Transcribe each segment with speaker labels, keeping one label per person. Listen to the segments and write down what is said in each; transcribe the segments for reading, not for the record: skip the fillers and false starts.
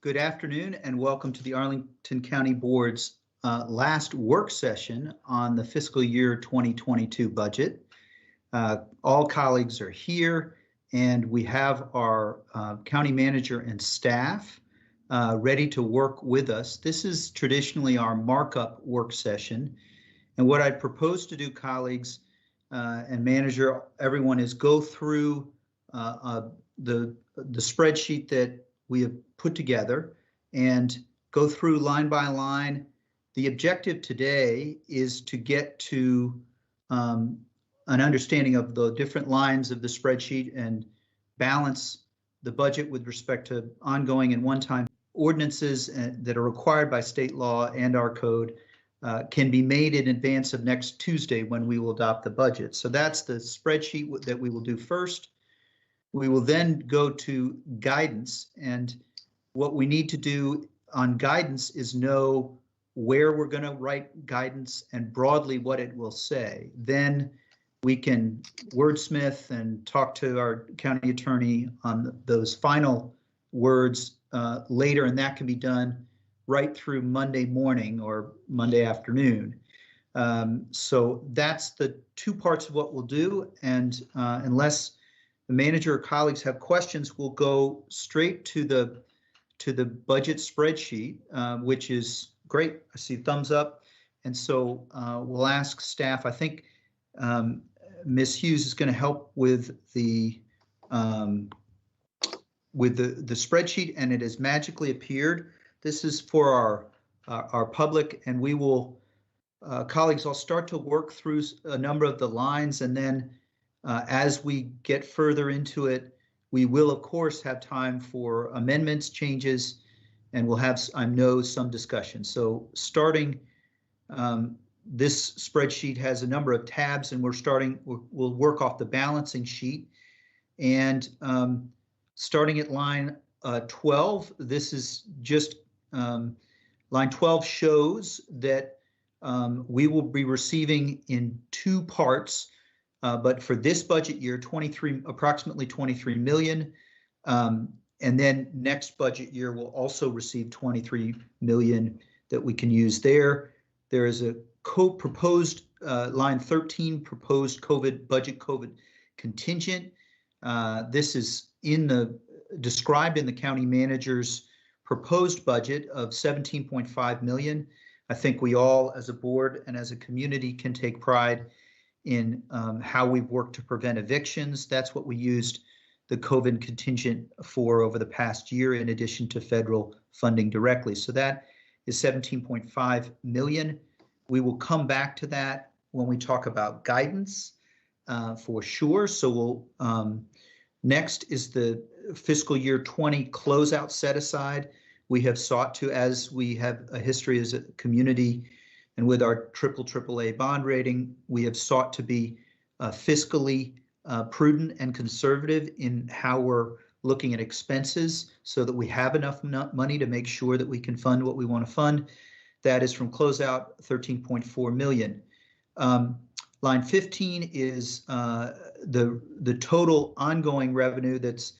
Speaker 1: Good afternoon and welcome to the Arlington County Board's last work session on the fiscal year 2022 budget. All colleagues are here and we have our county manager and staff ready to work with us. This is traditionally our markup work session. And what I'd propose to do, colleagues and manager, everyone, is go through the spreadsheet that we have put together and go through line by line. The objective today is to get to an understanding of the different lines of the spreadsheet and balance the budget with respect to ongoing and one-time ordinances that are required by state law and our code can be made in advance of next Tuesday when we will adopt the budget. So that's the spreadsheet that we will do first. We will then go to guidance, and what we need to do on guidance is know where we're going to write guidance and broadly what it will say. Then we can wordsmith and talk to our county attorney on those final words later, and that can be done right through Monday morning or Monday afternoon. So that's the two parts of what we'll do, and unless the manager or colleagues have questions, we'll go straight to the budget spreadsheet, which is great. I see thumbs up. And so we'll ask staff. I think Ms. Hughes is going to help with the spreadsheet, and it has magically appeared. This is for our public, and we will, colleagues, I'll start to work through a number of the lines, and then as we get further into it, we will, of course, have time for amendments, changes, and we'll have, I know, some discussion. So starting, this spreadsheet has a number of tabs, and we'll work off the balancing sheet. And starting at line 12, this is just, line 12 shows that we will be receiving in two parts. But for this budget year, approximately 23 million. And then next budget year, we'll also receive 23 million that we can use there. There is a proposed line 13, proposed COVID contingent. This is described in the county manager's proposed budget of 17.5 million. I think we all as a board and as a community can take pride in how we've worked to prevent evictions. That's what we used the COVID contingent for over the past year, in addition to federal funding directly. So that is 17.5 million. We will come back to that when we talk about guidance for sure. So we'll next is the fiscal year 20 closeout set aside. We have sought to, as we have a history as a community, and with our AAA bond rating, we have sought to be fiscally prudent and conservative in how we're looking at expenses so that we have enough money to make sure that we can fund what we want to fund. That is from closeout 13.4 million. Line 15 is the total ongoing revenue that's,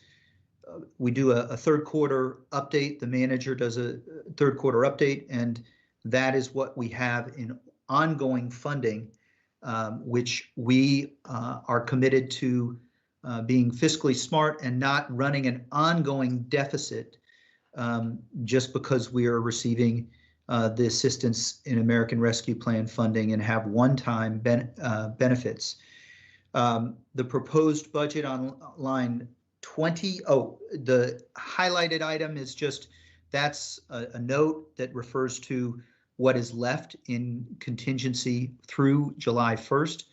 Speaker 1: we do a third quarter update. The manager does a third quarter update, and that is what we have in ongoing funding, which we are committed to being fiscally smart and not running an ongoing deficit just because we are receiving the assistance in American Rescue Plan funding and have one-time benefits. The proposed budget on line 20, the highlighted item is just, that's a note that refers to what is left in contingency through July 1st,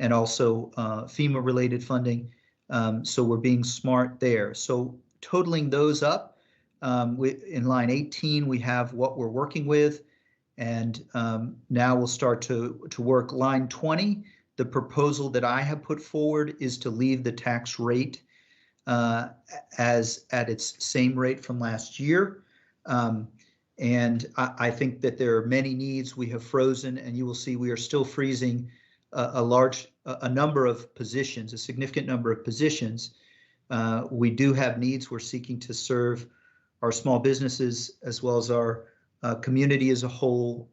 Speaker 1: and also FEMA related funding. So we're being smart there. So totaling those up, in line 18, we have what we're working with. And now we'll start to work line 20. The proposal that I have put forward is to leave the tax rate as at its same rate from last year. And I think that there are many needs we have frozen, and you will see we are still freezing a number of positions, a significant number of positions. We do have needs we're seeking to serve our small businesses as well as our community as a whole,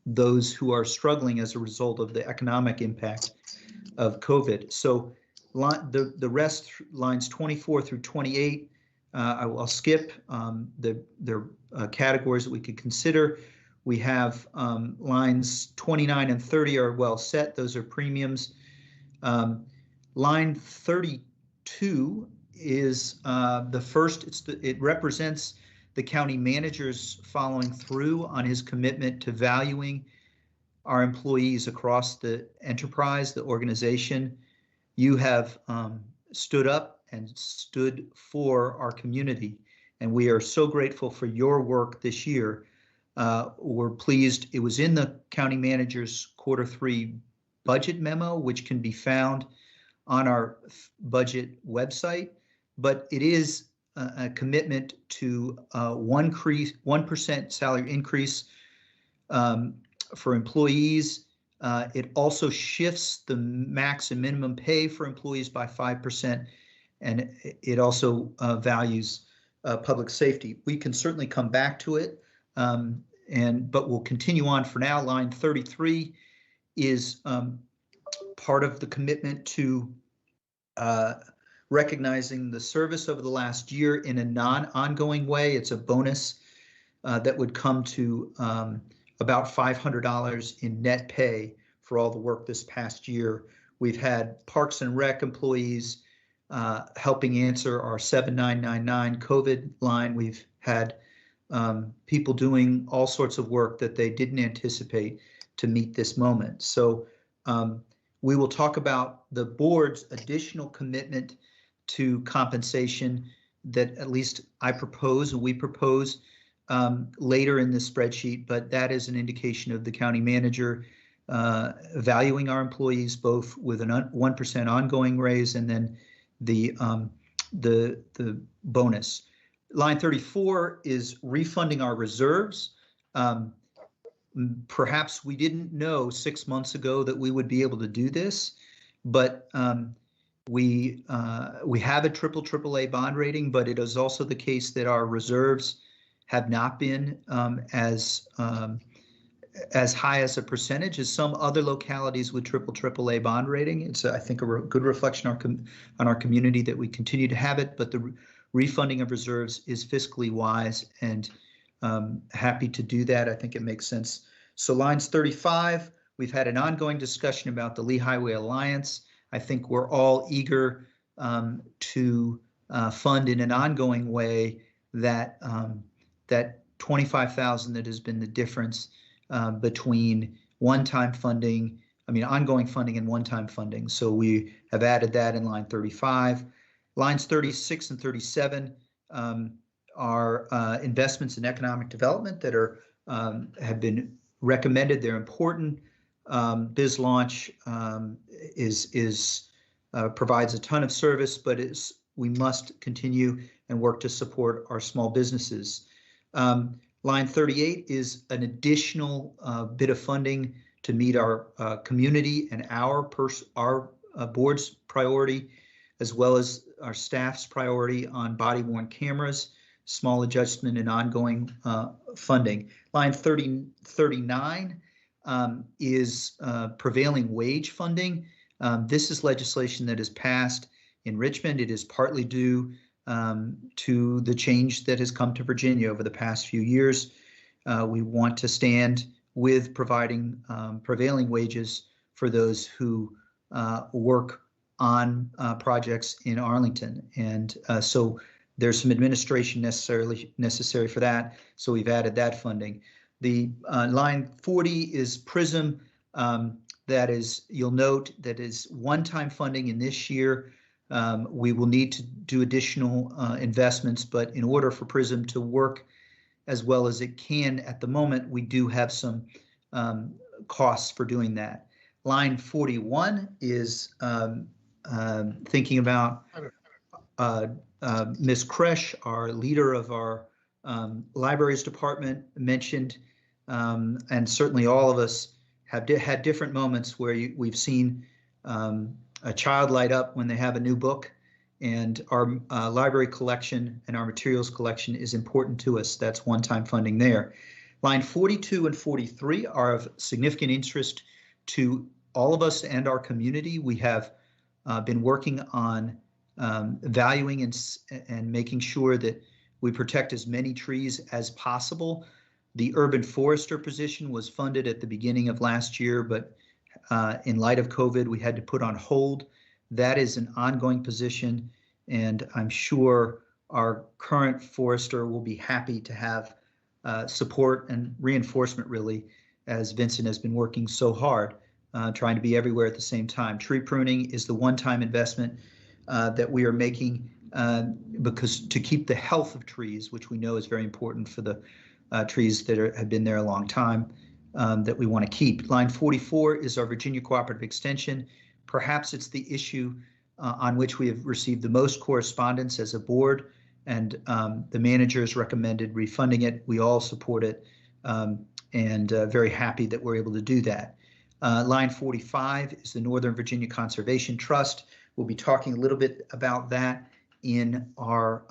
Speaker 1: those who are struggling as a result of the economic impact of COVID. So the rest, lines 24 through 28, I'll skip. They're categories that we could consider. We have lines 29 and 30 are well set. Those are premiums. Line 32 is the first. It represents the county manager's following through on his commitment to valuing our employees across the enterprise, the organization. You have stood up and stood for our community, and we are so grateful for your work this year. We're pleased. It was in the county manager's Q3 budget memo, which can be found on our budget website, but it is a commitment to 1% salary increase for employees. It also shifts the max and minimum pay for employees by 5%, and it also values public safety. We can certainly come back to it, but we'll continue on for now. Line 33 is part of the commitment to recognizing the service over the last year in a non-ongoing way. It's a bonus that would come to about $500 in net pay for all the work this past year. We've had Parks and Rec employees helping answer our 7999 COVID line. We've had people doing all sorts of work that they didn't anticipate to meet this moment. So we will talk about the board's additional commitment to compensation that at least I propose and we propose later in this spreadsheet, but that is an indication of the county manager valuing our employees both with a 1% ongoing raise and then the bonus. Line 34 is refunding our reserves. Perhaps we didn't know 6 months ago that we would be able to do this, but we have a AAA bond rating, but it is also the case that our reserves have not been as high as a percentage as some other localities with AAA bond rating. It's, I think, a good reflection on our community that we continue to have it, but the refunding of reserves is fiscally wise and happy to do that. I think it makes sense. So lines 35, we've had an ongoing discussion about the Lee Highway Alliance. I think we're all eager to fund in an ongoing way that that $25,000 that has been the difference between one-time funding, ongoing funding and one-time funding. So we have added that in line 35. Lines 36 and 37 are investments in economic development that are have been recommended. They're important. Biz Launch provides a ton of service, but we must continue and work to support our small businesses. Line 38 is an additional bit of funding to meet our community and our board's priority, as well as our staff's priority on body-worn cameras, small adjustment and ongoing funding. Line 39 is prevailing wage funding. This is legislation that is passed in Richmond. It is partly due to the change that has come to Virginia over the past few years. We want to stand with providing prevailing wages for those who work on projects in Arlington. And so there's some administration necessary for that. So we've added that funding. The line 40 is PRISM. That is, you'll note that is one-time funding in this year. We will need to do additional investments, but in order for PRISM to work as well as it can at the moment, we do have some costs for doing that. Line 41 is thinking about Ms. Kresh, our leader of our libraries department, mentioned, and certainly all of us have had different moments where we've seen a child light up when they have a new book, and our library collection and our materials collection is important to us. That's one-time funding there. Line 42 and 43 are of significant interest to all of us and our community. We have been working on valuing and making sure that we protect as many trees as possible. The urban forester position was funded at the beginning of last year, but in light of COVID, we had to put on hold. That is an ongoing position, and I'm sure our current forester will be happy to have support and reinforcement, really, as Vincent has been working so hard, trying to be everywhere at the same time. Tree pruning is the one-time investment that we are making because to keep the health of trees, which we know is very important for the trees that have been there a long time, that we want to keep. Line 44 is our Virginia Cooperative Extension. Perhaps it's the issue on which we have received the most correspondence as a board, and the managers recommended refunding it. We all support it, and very happy that we're able to do that. Line 45 is the Northern Virginia Conservation Trust. We'll be talking a little bit about that in our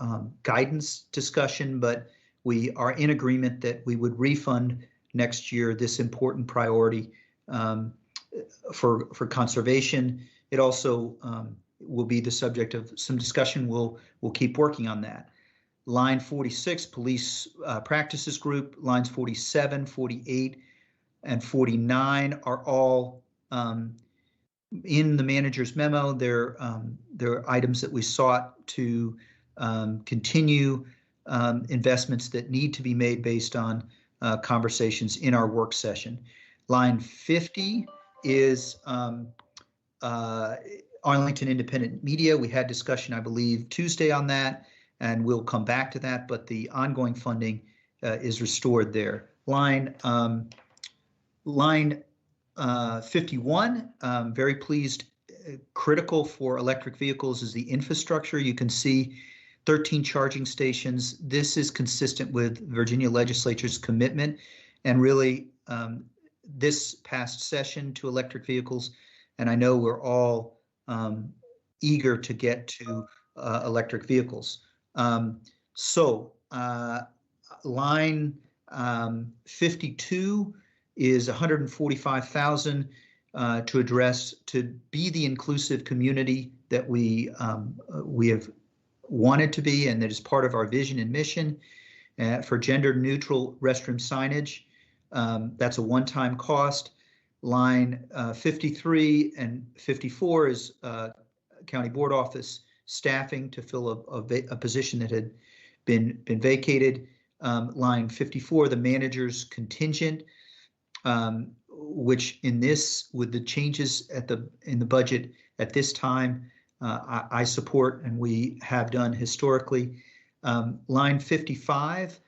Speaker 1: guidance discussion, but we are in agreement that we would refund next year this important priority for conservation. It also will be the subject of some discussion. We'll keep working on that. Line 46, Police Practices Group. Lines 47, 48, and 49 are all in the manager's memo. They're items that we sought to continue investments that need to be made based on conversations in our work session. Line 50 is Arlington Independent Media. We had discussion, I believe, Tuesday on that, and we'll come back to that, but the ongoing funding is restored there. Line 51, very pleased, critical for electric vehicles is the infrastructure. You can see 13 charging stations. This is consistent with Virginia legislature's commitment, and really this past session to electric vehicles, and I know we're all eager to get to electric vehicles. Line 52 is $145,000 to be the inclusive community that we have wanted to be, and that is part of our vision and mission. For gender neutral restroom signage, that's a one-time cost. Line 53 and 54 is county board office staffing to fill a position that had been vacated. Line 54, the manager's contingent, which in this, with the changes in the budget at this time, I support, and we have done historically. Line 55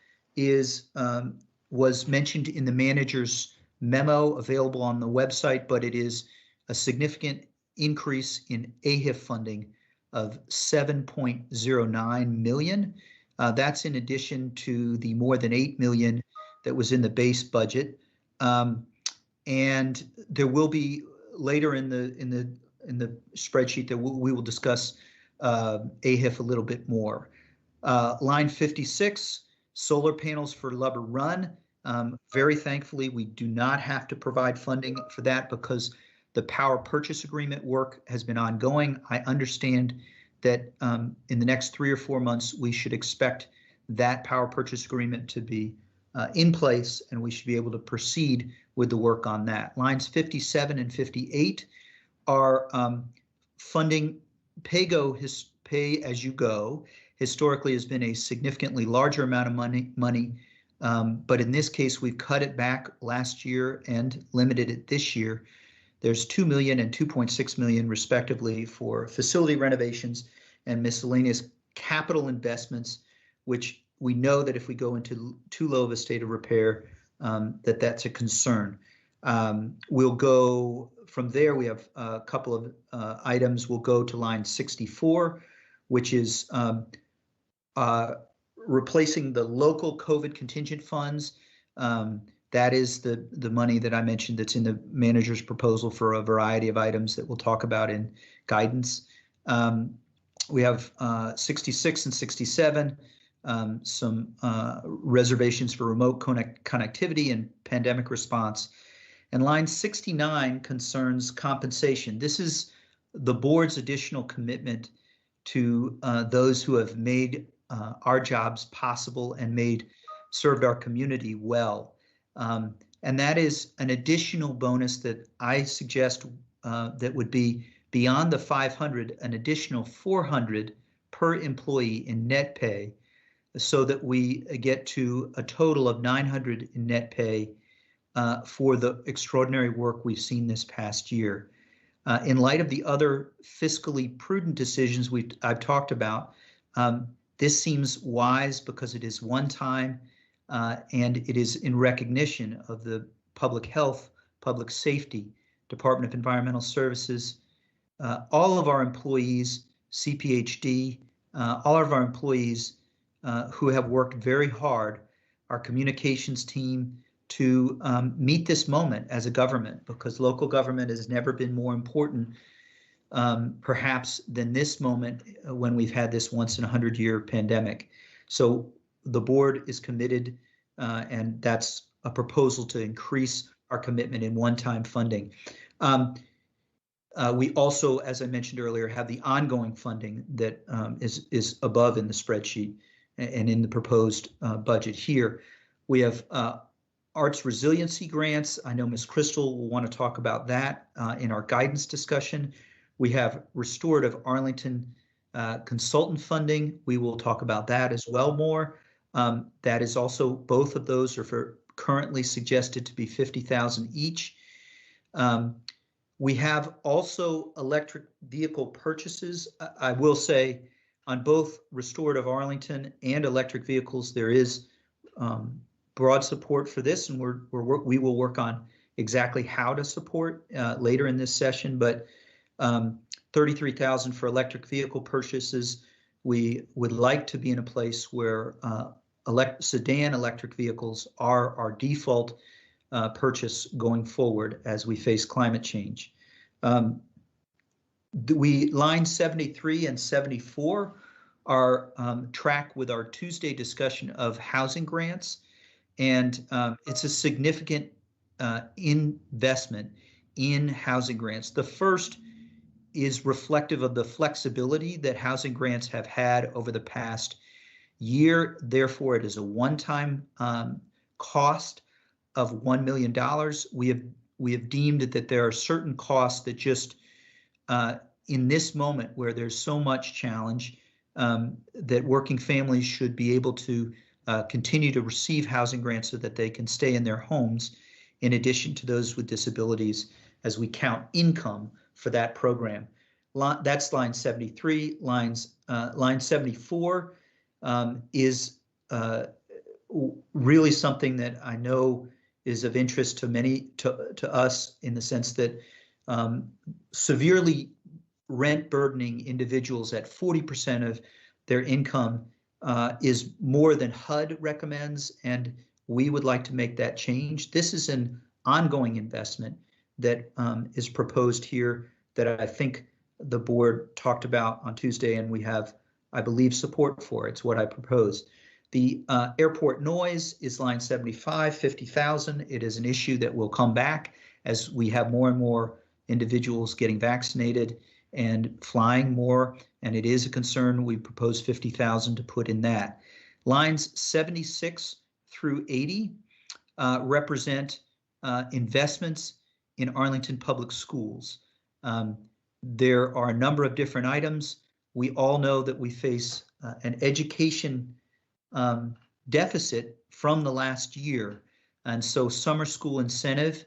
Speaker 1: was mentioned in the manager's memo available on the website, but it is a significant increase in AHIF funding of $7.09 million. That's in addition to the more than $8 million that was in the base budget. And there will be later in the spreadsheet that we will discuss AHIF a little bit more. Line 56, solar panels for Lubber Run. Very thankfully, we do not have to provide funding for that because the power purchase agreement work has been ongoing. I understand that in the next 3 or 4 months, we should expect that power purchase agreement to be in place, and we should be able to proceed with the work on that. Lines 57 and 58 are funding pay as you go. Historically has been a significantly larger amount of money, but in this case, we've cut it back last year and limited it this year. There's $2 million and $2.6 million respectively for facility renovations and miscellaneous capital investments, which we know that if we go into too low of a state of repair, that's a concern. We'll go from there. We have a couple of items. We'll go to line 64, which is replacing the local COVID contingent funds. That is the money that I mentioned that's in the manager's proposal for a variety of items that we'll talk about in guidance. We have 66 and 67, some reservations for remote connectivity and pandemic response. And line 69 concerns compensation. This is the board's additional commitment to those who have made our jobs possible and served our community well. And that is an additional bonus that I suggest that would be beyond the 500, an additional 400 per employee in net pay, so that we get to a total of 900 in net pay for the extraordinary work we've seen this past year. In light of the other fiscally prudent decisions I've talked about, this seems wise because it is one time and it is in recognition of the public health, public safety, Department of Environmental Services, all of our employees, CPHD, all of our employees who have worked very hard, our communications team, to meet this moment as a government, because local government has never been more important, perhaps, than this moment when we've had this once in 100-year pandemic. So the board is committed, and that's a proposal to increase our commitment in one-time funding. We also, as I mentioned earlier, have the ongoing funding that is above in the spreadsheet and in the proposed budget here. We have Arts Resiliency grants. I know Ms. Crystal will want to talk about that in our guidance discussion. We have Restorative Arlington consultant funding. We will talk about that as well more. That is also, both of those are currently suggested to be $50,000 each. We have also electric vehicle purchases. I will say on both Restorative Arlington and electric vehicles, there is broad support for this, and we will work on exactly how to support later in this session, but $33,000 for electric vehicle purchases. We would like to be in a place where sedan electric vehicles are our default purchase going forward as we face climate change. Line 73 and 74 are track with our Tuesday discussion of housing grants, and it's a significant investment in housing grants. The first is reflective of the flexibility that housing grants have had over the past year. Therefore, it is a one-time cost of $1 million. We have deemed that there are certain costs that just in this moment where there's so much challenge, that working families should be able to continue to receive housing grants so that they can stay in their homes, in addition to those with disabilities, as we count income for that program. That's line 73. Line 74 is really something that I know is of interest to many, to us, in the sense that severely rent burdening individuals at 40% of their income is more than HUD recommends, and we would like to make that change. This is an ongoing investment that is proposed here that I think the board talked about on Tuesday, and we have, I believe, support for. It's what I proposed. The airport noise is line 75, $50,000. It is an issue that will come back as we have more and more individuals getting vaccinated and flying more, and it is a concern. We propose $50,000 to put in that. Lines 76 through 80 represent investments in Arlington Public Schools. There are a number of different items. We all know that we face an education deficit from the last year, and so summer school incentive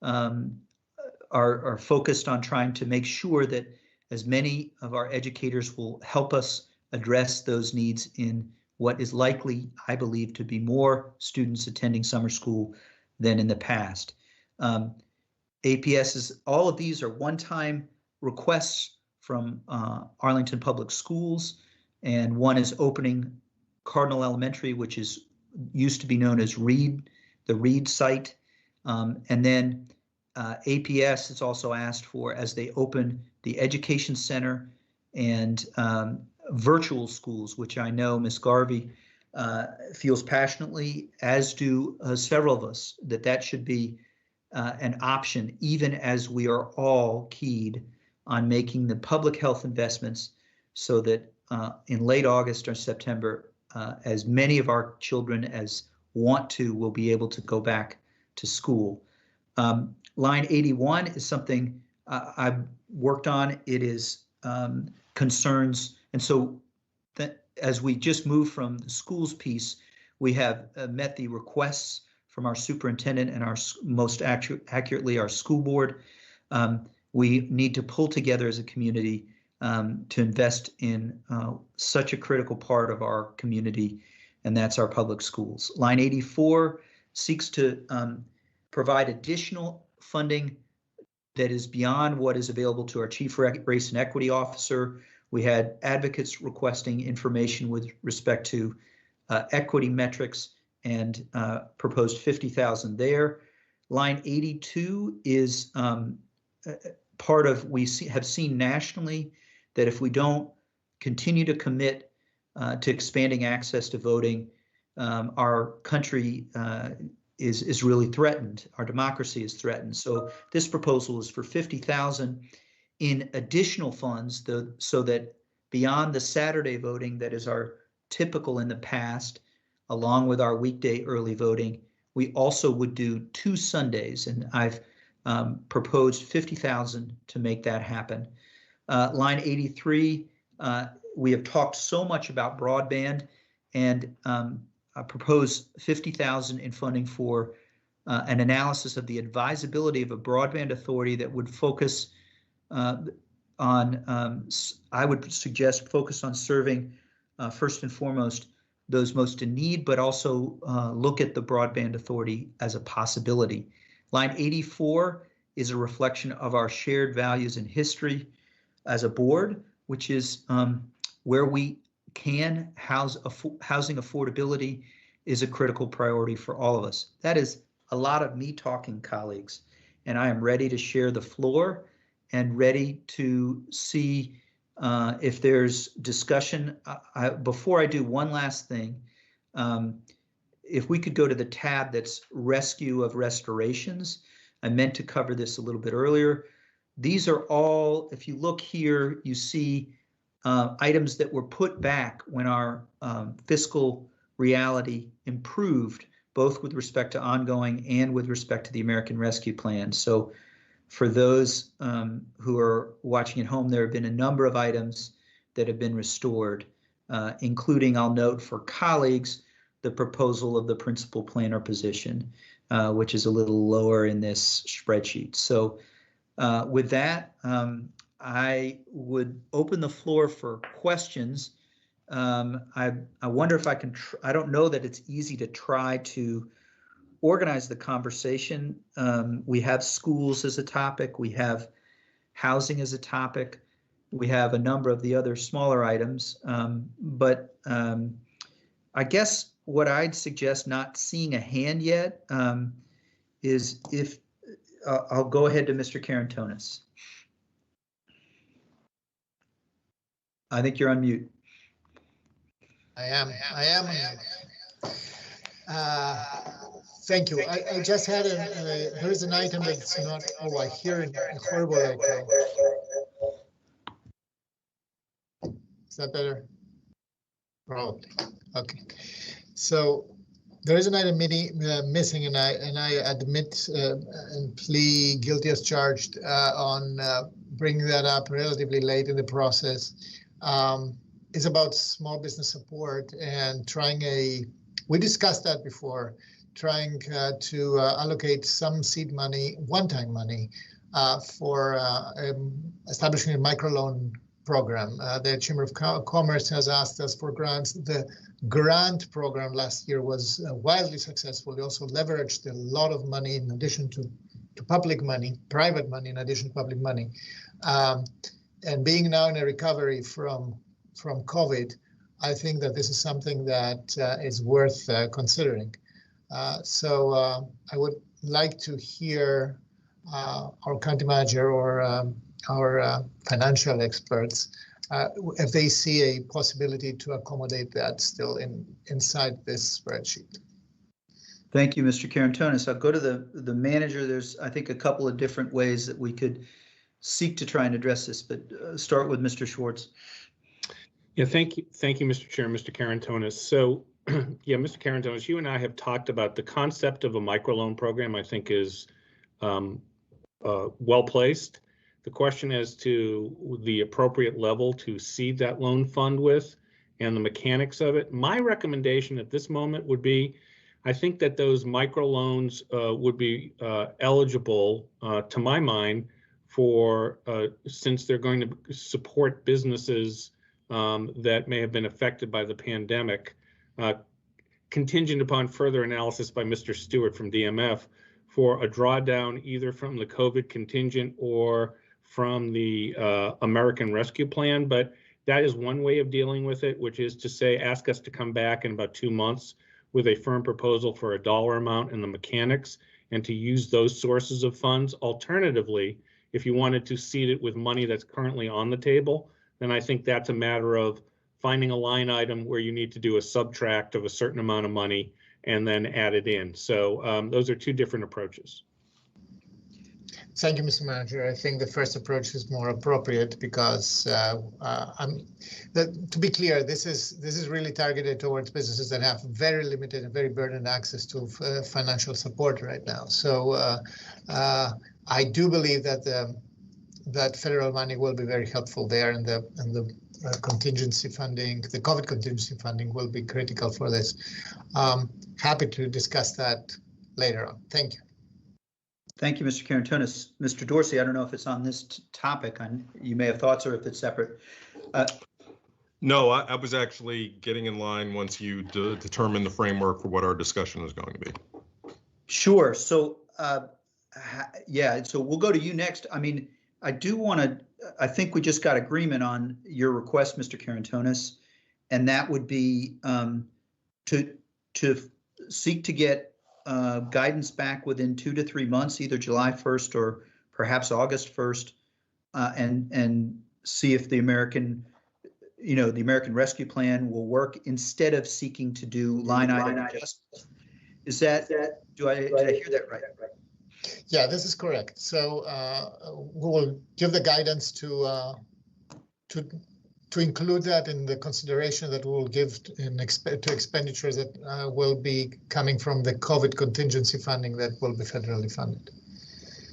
Speaker 1: are focused on trying to make sure that as many of our educators will help us address those needs in what is likely, I believe, to be more students attending summer school than in the past. APSs, all of these are one-time requests from Arlington Public Schools, and one is opening Cardinal Elementary, which used to be known as Reed, the Reed site, and then APS is also asked for as they open the Education Center and virtual schools, which I know Ms. Garvey feels passionately, as do several of us, that should be an option, even as we are all keyed on making the public health investments so that in late August or September, as many of our children as want to will be able to go back to school. Line 81 is something I've worked on. It is concerns, and so that as we just moved from the schools piece, we have met the requests from our superintendent and our most accurately our school board. We need to pull together as a community to invest in such a critical part of our community, and that's our public schools. Line 84 seeks to provide additional funding that is beyond what is available to our Chief Race and Equity Officer. We had advocates requesting information with respect to equity metrics and proposed $50,000 there. Line 82 is part of, have seen nationally that if we don't continue to commit to expanding access to voting, our country is really threatened. Our democracy is threatened. So this proposal is for $50,000 in additional funds, so that beyond the Saturday voting that is our typical in the past, along with our weekday early voting, we also would do 2 Sundays, and I've proposed $50,000 to make that happen. Line 83, we have talked so much about broadband, and I propose $50,000 in funding for an analysis of the advisability of a broadband authority that would focus on, I would suggest, focus on serving first and foremost those most in need, but also look at the broadband authority as a possibility. Line 84 is a reflection of our shared values and history as a board, which is where we can housing affordability is a critical priority for all of us. That is a lot of me talking, colleagues, and I am ready to share the floor and ready to see if there's discussion. Before I do, one last thing, if we could go to the tab that's Rescue of Restorations. I meant to cover this a little bit earlier. These are all, if you look here, you see items that were put back when our fiscal reality improved, both with respect to ongoing and with respect to the American Rescue Plan. So for those who are watching at home, there have been a number of items that have been restored, including, I'll note for colleagues, the proposal of the principal planner position, which is a little lower in this spreadsheet. So with that, I would open the floor for questions. I wonder if I can, I don't know that it's easy to try to organize the conversation. We have schools as a topic, we have housing as a topic, we have a number of the other smaller items, but I guess what I'd suggest, not seeing a hand yet, is if I'll go ahead to Mr. Karantonis. I think you're on mute.
Speaker 2: I am. Thank you. I just had there is an item that's not, oh, I hear a horrible echo. Is that better? Probably. Okay. So there is an item missing, and I admit and plead guilty as charged on bringing that up relatively late in the process. Is about small business support and trying we discussed that before, trying to allocate some seed money, one-time money, for establishing a microloan program. The Chamber of Commerce has asked us for grants. The grant program last year was wildly successful. We also leveraged a lot of money in addition to public money, private money in addition to public money. And being now in a recovery from COVID, I think that this is something that is worth considering. So I would like to hear our county manager or our financial experts if they see a possibility to accommodate that still inside this spreadsheet.
Speaker 1: Thank you, Mr. Karantonis. I'll go to the manager. There's, I think, a couple of different ways that we could seek to try and address this, but start with Mr. Schwartz.
Speaker 3: Yeah, thank you, Mr. Chair, Mr. Karantonis. So, yeah, Mr. Karantonis, you and I have talked about the concept of a microloan program. I think is well placed. The question as to the appropriate level to seed that loan fund with and the mechanics of it. My recommendation at this moment would be, I think that those microloans would be eligible, to my mind, for since they're going to support businesses that may have been affected by the pandemic, contingent upon further analysis by Mr. Stewart from DMF for a drawdown either from the COVID contingent or from the American Rescue Plan. But that is one way of dealing with it, which is to say, ask us to come back in about 2 months with a firm proposal for a dollar amount and the mechanics, and to use those sources of funds. Alternatively, if you wanted to seed it with money that's currently on the table, then I think that's a matter of finding a line item where you need to do a subtract of a certain amount of money and then add it in. So those are two different approaches.
Speaker 2: Thank you, Mr. Manager. I think the first approach is more appropriate because, to be clear, this is really targeted towards businesses that have very limited and very burdened access to financial support right now. So I do believe that that federal money will be very helpful there, and the contingency funding, the COVID contingency funding, will be critical for this. Happy to discuss that later on. Thank you.
Speaker 1: Thank you, Mr. Karantonis. Mr. Dorsey, I don't know if it's on this topic, you may have thoughts, or if it's separate.
Speaker 4: No, I was actually getting in line once you determine the framework for what our discussion is going to be.
Speaker 1: Sure. So, yeah, so we'll go to you next. I mean, I do want to, I think we just got agreement on your request, Mr. Karantonis, and that would be to seek to get guidance back within 2 to 3 months, either July 1st or perhaps August 1st, and see if the American Rescue Plan will work instead of seeking to do line item adjustments. Is that, did I hear that right?
Speaker 2: Yeah, this is correct. So we will give the guidance to include that in the consideration that we will give to expenditures that will be coming from the COVID contingency funding that will be federally funded.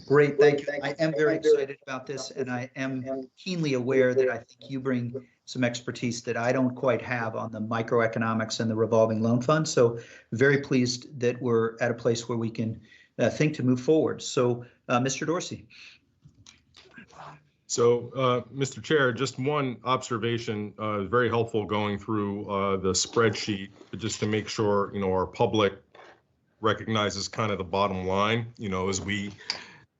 Speaker 1: Great, thank you. I am very excited about this, and I am keenly aware that I think you bring some expertise that I don't quite have on the microeconomics and the revolving loan fund. So very pleased that we're at a place where we can think to move forward. So Mr. Dorsey.
Speaker 4: So, Mr. Chair, just one observation, very helpful going through the spreadsheet, just to make sure, our public recognizes kind of the bottom line, as we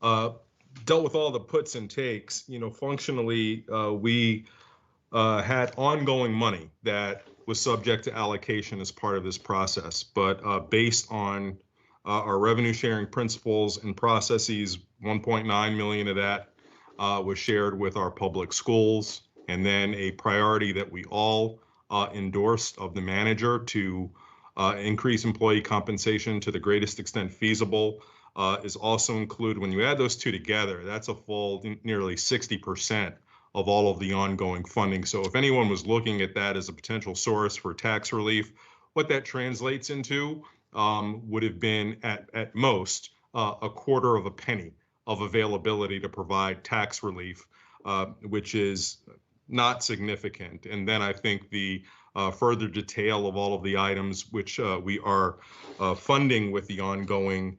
Speaker 4: dealt with all the puts and takes, functionally, we had ongoing money that was subject to allocation as part of this process, but based on our revenue sharing principles and processes, 1.9 million of that was shared with our public schools, and then a priority that we all endorsed of the manager to increase employee compensation to the greatest extent feasible is also included. When you add those two together, that's a full nearly 60% of all of the ongoing funding. So if anyone was looking at that as a potential source for tax relief, what that translates into would have been at most a quarter of a penny of availability to provide tax relief, which is not significant. And then I think the further detail of all of the items which we are funding with the ongoing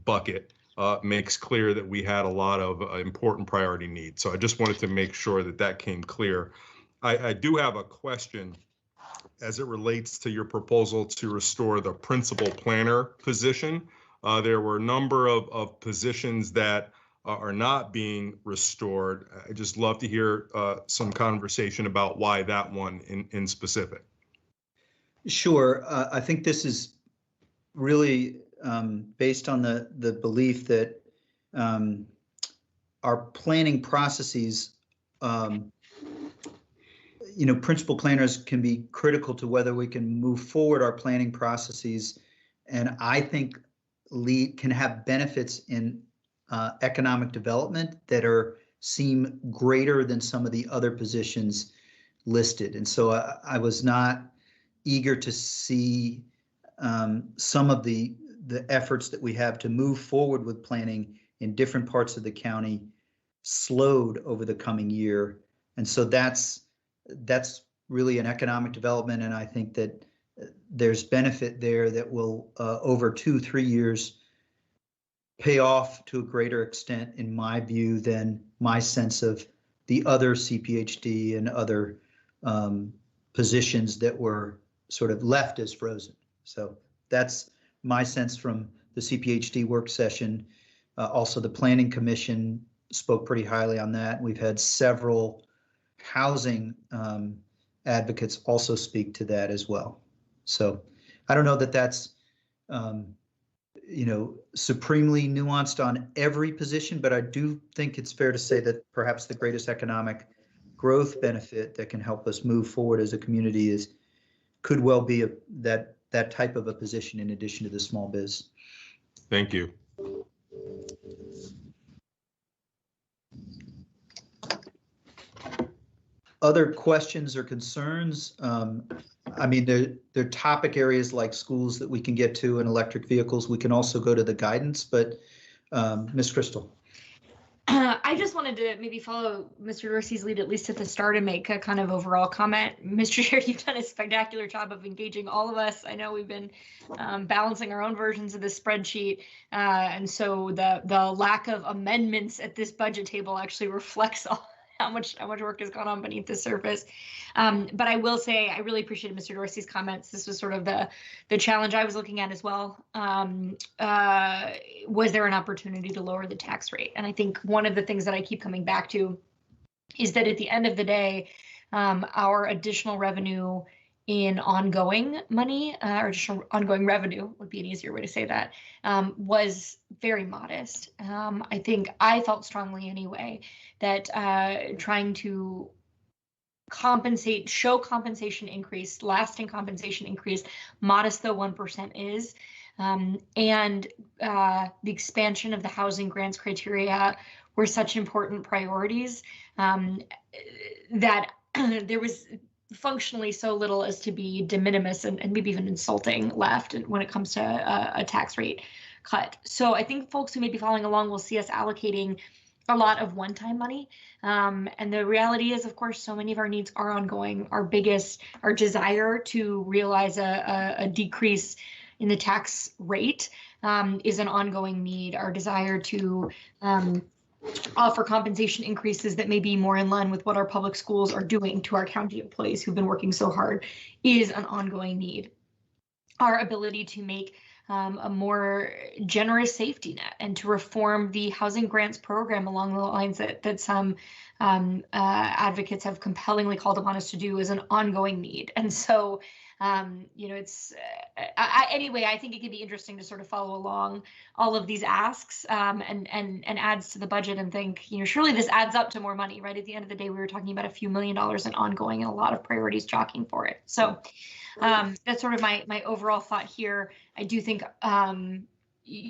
Speaker 4: bucket makes clear that we had a lot of important priority needs. So I just wanted to make sure that that came clear. I do have a question as it relates to your proposal to restore the principal planner position. There were a number of positions that are not being restored. I'd just love to hear some conversation about why that one in specific.
Speaker 1: Sure. I think this is really based on the belief that our planning processes principal planners can be critical to whether we can move forward our planning processes, and I think can have benefits in economic development that seem greater than some of the other positions listed. And so I was not eager to see some of the efforts that we have to move forward with planning in different parts of the county slowed over the coming year. And so that's really an economic development, and I think that there's benefit there that will over 2-3 years pay off to a greater extent, in my view, than my sense of the other CPHD and other positions that were sort of left as frozen. So that's my sense from the CPHD work session. Also, the Planning Commission spoke pretty highly on that. We've had several housing advocates also speak to that as well. So I don't know that that's supremely nuanced on every position, but I do think it's fair to say that perhaps the greatest economic growth benefit that can help us move forward as a community could well be that type of a position in addition to the small biz.
Speaker 4: Thank you.
Speaker 1: Other questions or concerns? I mean, there are topic areas like schools that we can get to and electric vehicles. We can also go to the guidance, but Ms. Crystal.
Speaker 5: I just wanted to maybe follow Mr. Dorsey's lead, at least at the start, and make a kind of overall comment. Mr. Chair, you've done a spectacular job of engaging all of us. I know we've been balancing our own versions of the spreadsheet, and so the lack of amendments at this budget table actually reflects how much work has gone on beneath the surface. But I will say I really appreciated Mr. Dorsey's comments. This was sort of the challenge I was looking at as well. Was there an opportunity to lower the tax rate? And I think one of the things that I keep coming back to is that at the end of the day, our additional revenue in ongoing money, or additional ongoing revenue would be an easier way to say that, was very modest. I think I felt strongly anyway that trying to show compensation increase, lasting compensation increase, modest though 1% is, and the expansion of the housing grants criteria were such important priorities that there was functionally so little as to be de minimis and maybe even insulting left when it comes to a tax rate cut. So I think folks who may be following along will see us allocating a lot of one-time money. And the reality is, of course, so many of our needs are ongoing. Our desire to realize a decrease in the tax rate is an ongoing need. Our desire to offer compensation increases that may be more in line with what our public schools are doing to our county employees who've been working so hard is an ongoing need. Our ability to make a more generous safety net and to reform the housing grants program along the lines that some advocates have compellingly called upon us to do is an ongoing need. And so, it's anyway, I think it could be interesting to sort of follow along all of these asks and adds to the budget and think, surely this adds up to more money, right? At the end of the day, we were talking about a few $1 million in ongoing and a lot of priorities jockeying for it. So that's sort of my overall thought here. I do think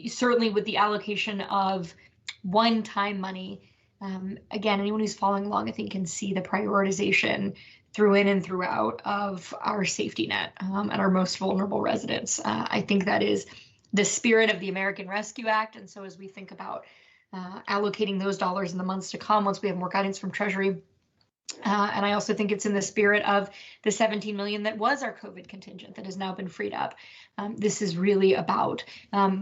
Speaker 5: certainly with the allocation of one-time money, again, anyone who's following along, I think, can see the prioritization through in and throughout of our safety net and our most vulnerable residents. I think that is the spirit of the American Rescue Act. And so as we think about allocating those dollars in the months to come, once we have more guidance from Treasury, and I also think it's in the spirit of the 17 million that was our COVID contingent that has now been freed up. This is really about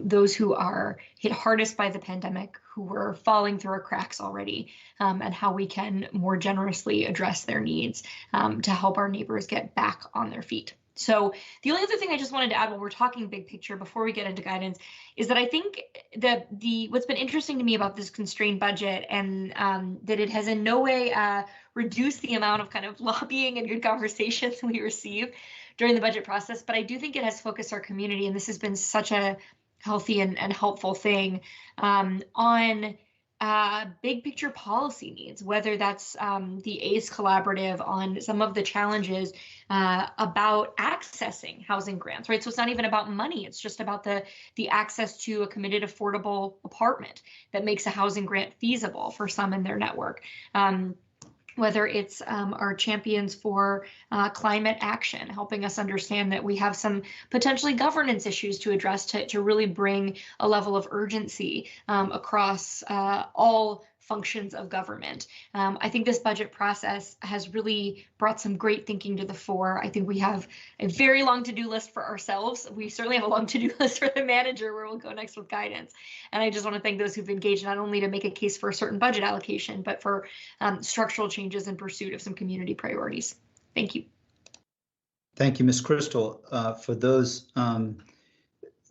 Speaker 5: those who are hit hardest by the pandemic, who were falling through our cracks already, and how we can more generously address their needs to help our neighbors get back on their feet. So the only other thing I just wanted to add while we're talking big picture before we get into guidance is that I think that what's been interesting to me about this constrained budget and that it has in no way reduced the amount of kind of lobbying and good conversations we receive during the budget process, but I do think it has focused our community, and this has been such a healthy and helpful thing on big picture policy needs, whether that's the ACE collaborative on some of the challenges about accessing housing grants, right? So it's not even about money, it's just about the access to a committed affordable apartment that makes a housing grant feasible for some in their network. Whether it's our champions for climate action, helping us understand that we have some potentially governance issues to address to really bring a level of urgency across all functions of government. I think this budget process has really brought some great thinking to the fore. I think we have a very long to-do list for ourselves. We certainly have a long to-do list for the manager where we'll go next with guidance. And I just want to thank those who've engaged not only to make a case for a certain budget allocation, but for structural changes in pursuit of some community priorities. Thank you.
Speaker 1: Thank you, Ms. Crystal, for those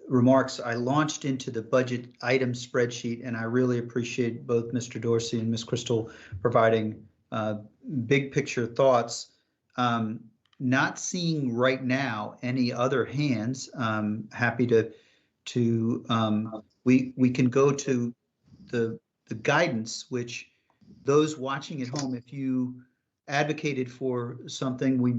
Speaker 1: remarks. I launched into the budget item spreadsheet, and I really appreciate both Mr. Dorsey and Ms. Crystal providing big picture thoughts. Not seeing right now any other hands. Happy to we can go to the guidance, which those watching at home, if you advocated for something, we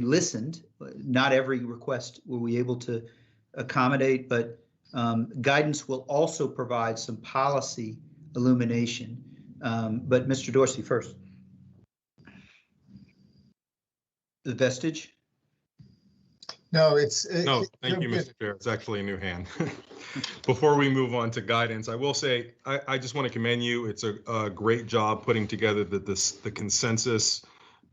Speaker 1: listened. Not every request were we able to accommodate, but guidance will also provide some policy illumination. But Mr. Dorsey first. The vestige?
Speaker 2: No, it's
Speaker 4: no. Thank you, Mr. Chair. It's actually a new hand. Before we move on to guidance, I will say I just want to commend you. It's a great job putting together the consensus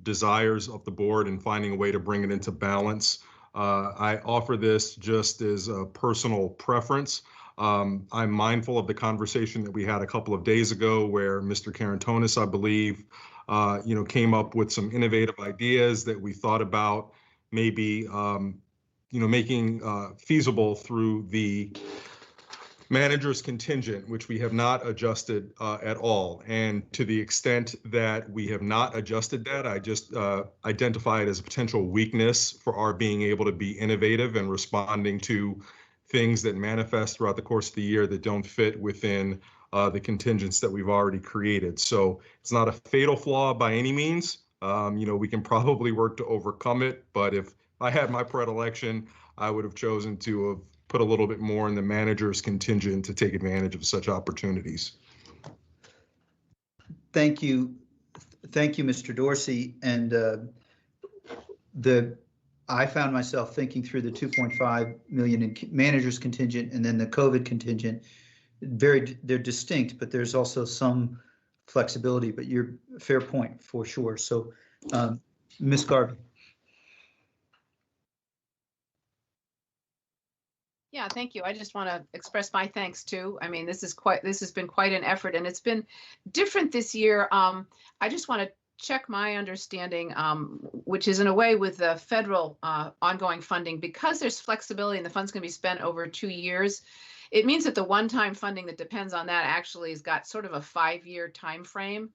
Speaker 4: desires of the board and finding a way to bring it into balance. I offer this just as a personal preference. I'm mindful of the conversation that we had a couple of days ago where Mr. Karantonis, I believe, came up with some innovative ideas that we thought about maybe, making feasible through the manager's contingent, which we have not adjusted at all. And to the extent that we have not adjusted that, I just identify it as a potential weakness for our being able to be innovative and responding to things that manifest throughout the course of the year that don't fit within the contingents that we've already created. So it's not a fatal flaw by any means. We can probably work to overcome it, but if I had my predilection, I would have chosen to have put a little bit more in the manager's contingent to take advantage of such opportunities.
Speaker 1: Thank you, Mr. Dorsey. And I found myself thinking through the 2.5 million in manager's contingent and then the COVID contingent. They're distinct, but there's also some flexibility. But you're fair point for sure. So, Ms. Garvey.
Speaker 6: Yeah, thank you. I just want to express my thanks too. I mean, this has been quite an effort, and it's been different this year. I just want to check my understanding, which is in a way with the federal ongoing funding, because there's flexibility and the fund's going to be spent over 2 years. It means that the one-time funding that depends on that actually has got sort of a 5-year time frame.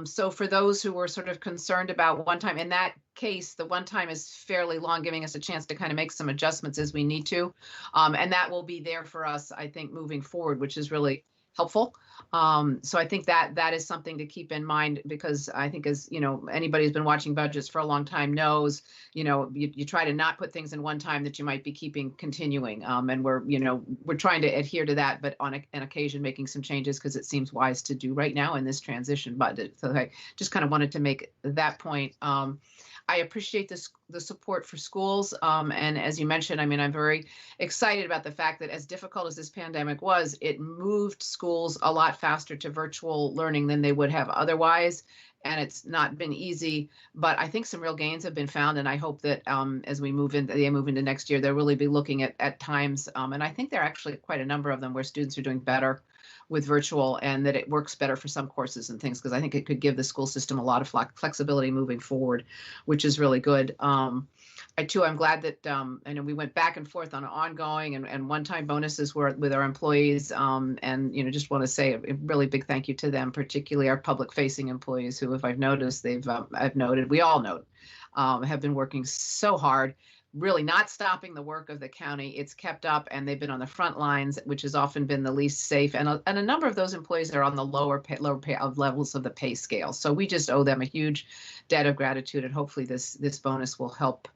Speaker 6: So for those who were sort of concerned about one time, in that case, the one time is fairly long, giving us a chance to kind of make some adjustments as we need to. And that will be there for us, I think, moving forward, which is really helpful. So I think that is something to keep in mind, because I think, as anybody who's been watching budgets for a long time knows, you try to not put things in one time that you might be keeping continuing. And we're trying to adhere to that, but on an occasion making some changes because it seems wise to do right now in this transition budget. So I just kind of wanted to make that point. I appreciate the support for schools. And as you mentioned, I mean, I'm very excited about the fact that as difficult as this pandemic was, it moved schools a lot faster to virtual learning than they would have otherwise. And it's not been easy, but I think some real gains have been found. And I hope that as they move into next year, they'll really be looking at times. And I think there are actually quite a number of them where students are doing better with virtual, and that it works better for some courses and things, because I think it could give the school system a lot of flexibility moving forward, which is really good. I'm glad that I know we went back and forth on ongoing and one-time bonuses with our employees, and just want to say a really big thank you to them, particularly our public-facing employees, who, if I've noticed, we all note, have been working so hard. really not stopping the work of the county. It's kept up, and they've been on the front lines, which has often been the least safe. And a number of those employees are on the lower pay levels of the pay scale. So we just owe them a huge debt of gratitude, and hopefully this bonus will help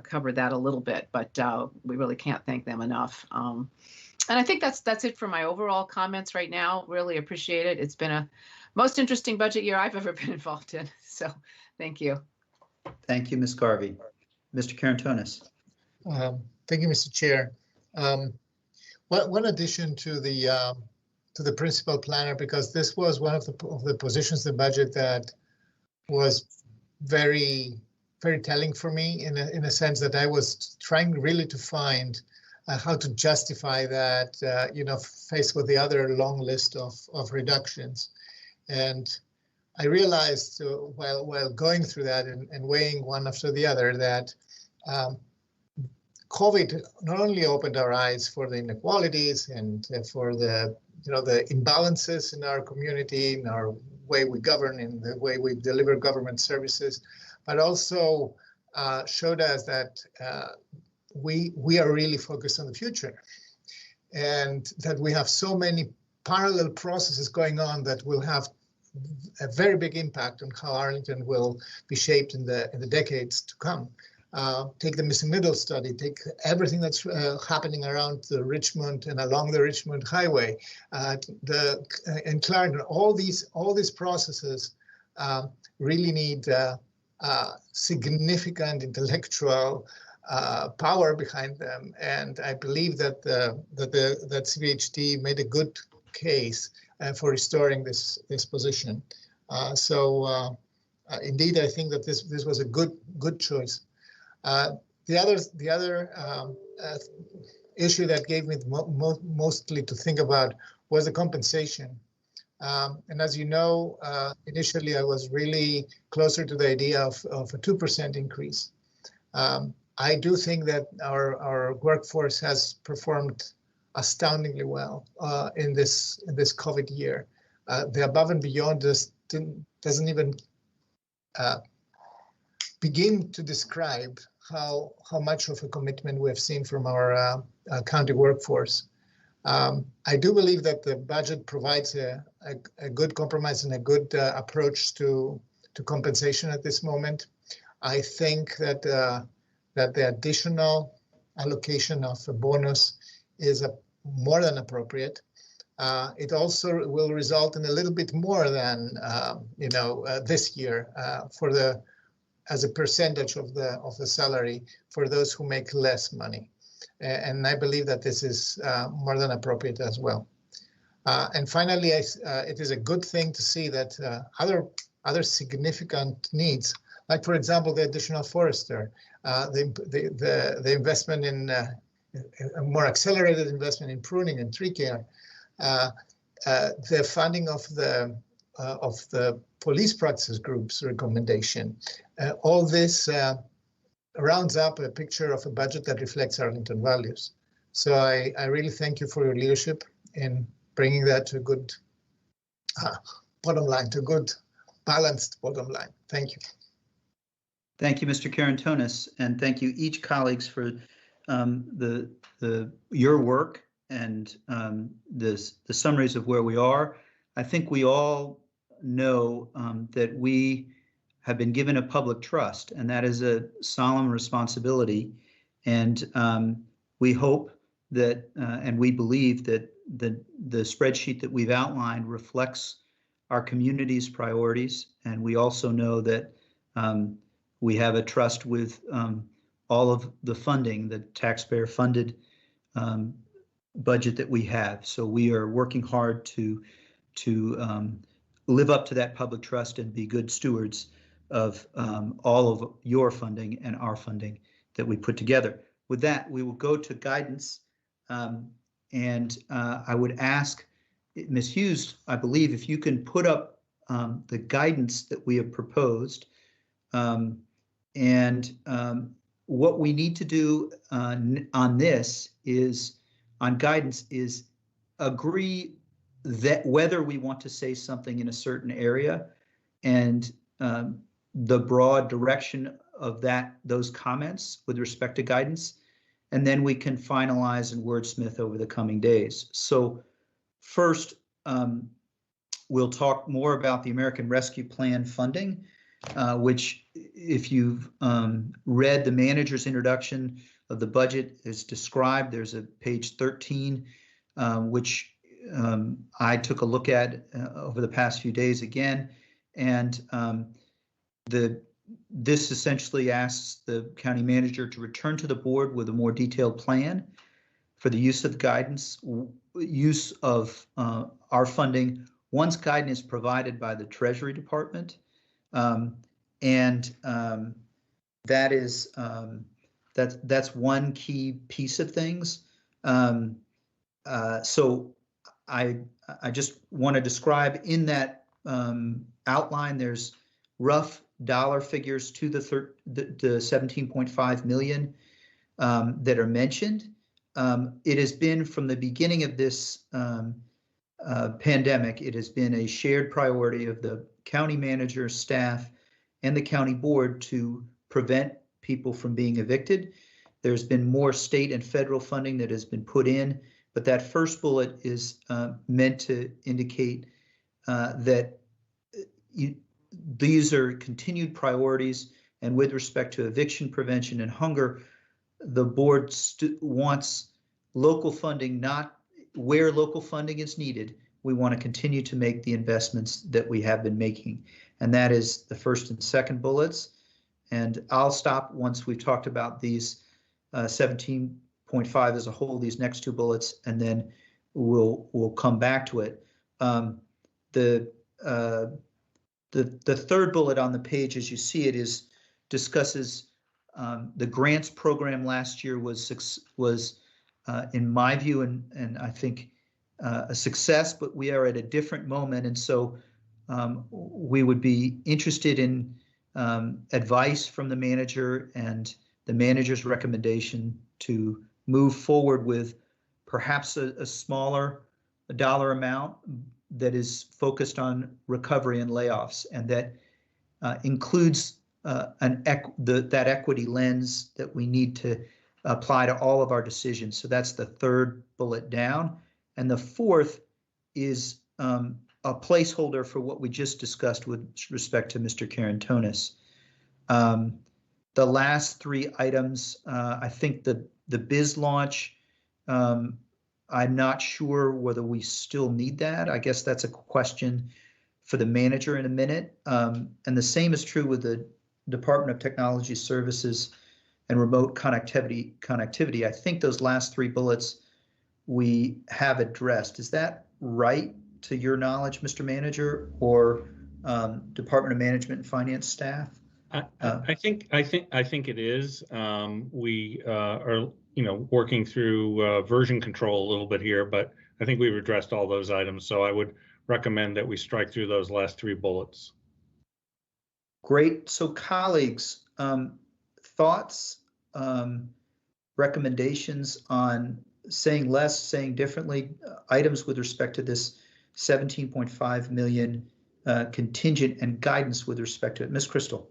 Speaker 6: cover that a little bit. But we really can't thank them enough. And I think that's it for my overall comments right now. Really appreciate it. It's been a most interesting budget year I've ever been involved in. So thank you.
Speaker 1: Thank you, Ms. Garvey. Mr. Karantonis.
Speaker 2: Thank you, Mr. Chair. One addition to the principal planner, because this was one of the positions in the budget that was very, very telling for me in a sense that I was trying really to find how to justify that, faced with the other long list of reductions. And I realized while going through that and weighing one after the other that COVID not only opened our eyes for the inequalities and for the imbalances in our community, in our way we govern, in the way we deliver government services, but also showed us that we are really focused on the future, and that we have so many parallel processes going on that will have a very big impact on how Arlington will be shaped in the decades to come. Take the missing middle study, take everything that's happening around the Richmond and along the Richmond Highway, and Clarendon. All these processes really need significant intellectual power behind them, and I believe that that CBHT made a good case for restoring this position. Indeed, I think that this was a good choice. The other issue that gave me mostly to think about was the compensation. And as you know, initially I was really closer to the idea of a 2% increase. I do think that our workforce has performed astoundingly well in this COVID year. The above and beyond doesn't even begin to describe how much of a commitment we have seen from our county workforce. I do believe that the budget provides a good compromise and a good approach to compensation at this moment. I think that the additional allocation of a bonus is more than appropriate. It also will result in a little bit more than this year as a percentage of the salary for those who make less money. And I believe that this is more than appropriate as well. And finally, it is a good thing to see that other significant needs, like for example, the additional forester, the investment in a more accelerated investment in pruning and tree care, the funding of the police practice group's recommendation. All this rounds up a picture of a budget that reflects Arlington values. So I really thank you for your leadership in bringing that to a good bottom line, to a good balanced bottom line. Thank you.
Speaker 1: Thank you, Mr. Karantonis, and thank you each colleagues for your work and the summaries of where we are. I think we all know that we have been given a public trust, and that is a solemn responsibility. And we hope that, and we believe that the spreadsheet that we've outlined reflects our community's priorities. And we also know that we have a trust with all of the funding, the taxpayer-funded budget that we have. So we are working hard to live up to that public trust and be good stewards of all of your funding and our funding that we put together. With that, we will go to guidance. And I would ask Ms. Hughes, I believe, if you can put up the guidance that we have proposed. What we need to do on this is, on guidance, is agree that whether we want to say something in a certain area and the broad direction of those comments with respect to guidance, and then we can finalize and wordsmith over the coming days. So first, we'll talk more about the American Rescue Plan funding, which if you've read the manager's introduction of the budget is described. There's a page 13, which I took a look at over the past few days again. And this essentially asks the county manager to return to the board with a more detailed plan for the use of our funding once guidance is provided by the Treasury Department. That's one key piece of things. So I just want to describe in that outline, there's rough dollar figures to the 17.5 million that are mentioned. It has been from the beginning of this pandemic, it has been a shared priority of the county manager, staff, and the county board to prevent people from being evicted. There's been more state and federal funding that has been put in, but that first bullet is meant to indicate that these are continued priorities, and with respect to eviction prevention and hunger, the board wants local funding, not where local funding is needed. We want to continue to make the investments that we have been making, and that is the first and second bullets. And I'll stop once we've talked about these 17.5 as a whole, these next two bullets, and then we'll come back to it. The third bullet on the page, as you see it, discusses the grants program last year was in my view and I think a success, but we are at a different moment, and so we would be interested in advice from the manager and the manager's recommendation to move forward with perhaps a smaller dollar amount that is focused on recovery and layoffs, and that includes that equity lens that we need to apply to all of our decisions. So that's the third bullet down. And the fourth is a placeholder for what we just discussed with respect to Mr. Karantonis. The last three items, I think the biz launch, I'm not sure whether we still need that. I guess that's a question for the manager in a minute. And the same is true with the Department of Technology Services and remote connectivity. I think those last three bullets we have addressed. Is that right to your knowledge, Mr. Manager, or Department of Management and Finance staff?
Speaker 3: I think it is. We are working through version control a little bit here, but I think we've addressed all those items. So I would recommend that we strike through those last three bullets.
Speaker 1: Great. So colleagues, thoughts, recommendations on saying less, saying differently, items with respect to this 17.5 million contingent and guidance with respect to it. Ms. Crystal.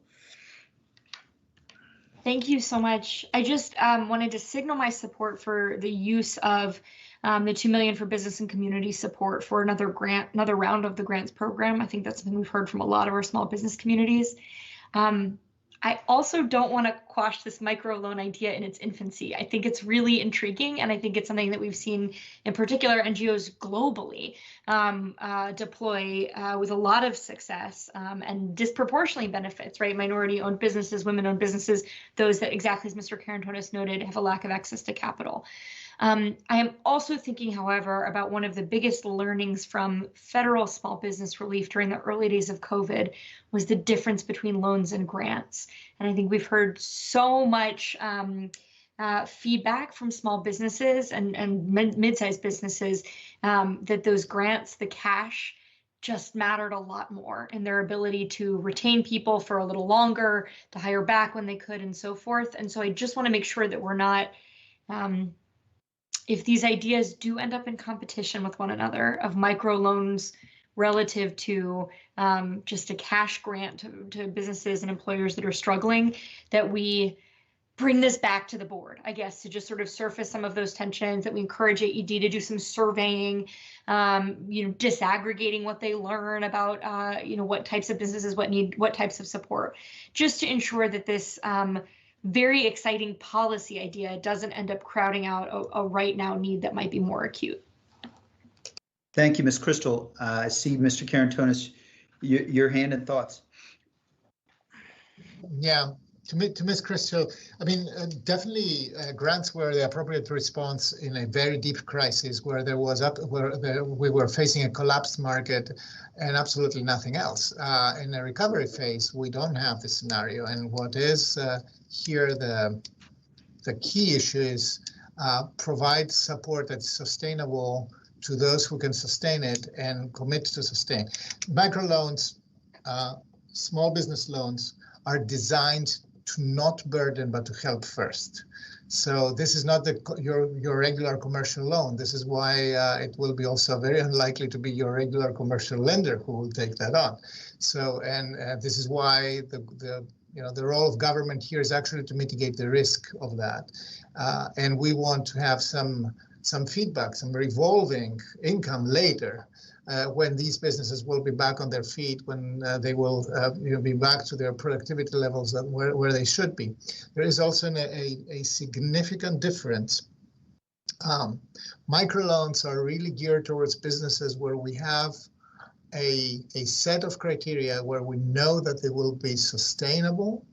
Speaker 5: Thank you so much. I just wanted to signal my support for the use of the $2 million for business and community support for another round of the grants program. I think that's something we've heard from a lot of our small business communities. I also don't want to quash this microloan idea in its infancy. I think it's really intriguing, and I think it's something that we've seen, in particular, NGOs globally deploy with a lot of success and disproportionately benefits, right? Minority-owned businesses, women-owned businesses, those that, exactly as Mr. Karantonis noted, have a lack of access to capital. I am also thinking, however, about one of the biggest learnings from federal small business relief during the early days of COVID was the difference between loans and grants. And I think we've heard so much feedback from small businesses and mid-sized businesses that those grants, the cash, just mattered a lot more in their ability to retain people for a little longer, to hire back when they could, and so forth. And so I just want to make sure that we're not if these ideas do end up in competition with one another of microloans relative to just a cash grant to businesses and employers that are struggling, that we bring this back to the board, I guess, to just sort of surface some of those tensions, that we encourage AED to do some surveying, disaggregating what they learn about, what types of businesses need what types of support, just to ensure that this very exciting policy idea doesn't end up crowding out a right now need that might be more acute.
Speaker 1: Thank you, Ms. Crystal. I see Mr. Karantonis, your hand and thoughts.
Speaker 2: Yeah, to Ms. Crystal, I mean, definitely grants were the appropriate response in a very deep crisis where we were facing a collapsed market and absolutely nothing else. In a recovery phase, we don't have this scenario, and what is here the key issue is provide support that's sustainable to those who can sustain it and commit to sustain. Microloans, small business loans are designed to not burden, but to help first. So this is not your regular commercial loan. This is why it will be also very unlikely to be your regular commercial lender who will take that on. So, and this is why the role of government here is actually to mitigate the risk of that. And we want to have some feedback, some revolving income later when these businesses will be back on their feet, when they will be back to their productivity levels where they should be. There is also a significant difference. Microloans are really geared towards businesses where we have a set of criteria where we know that they will be sustainable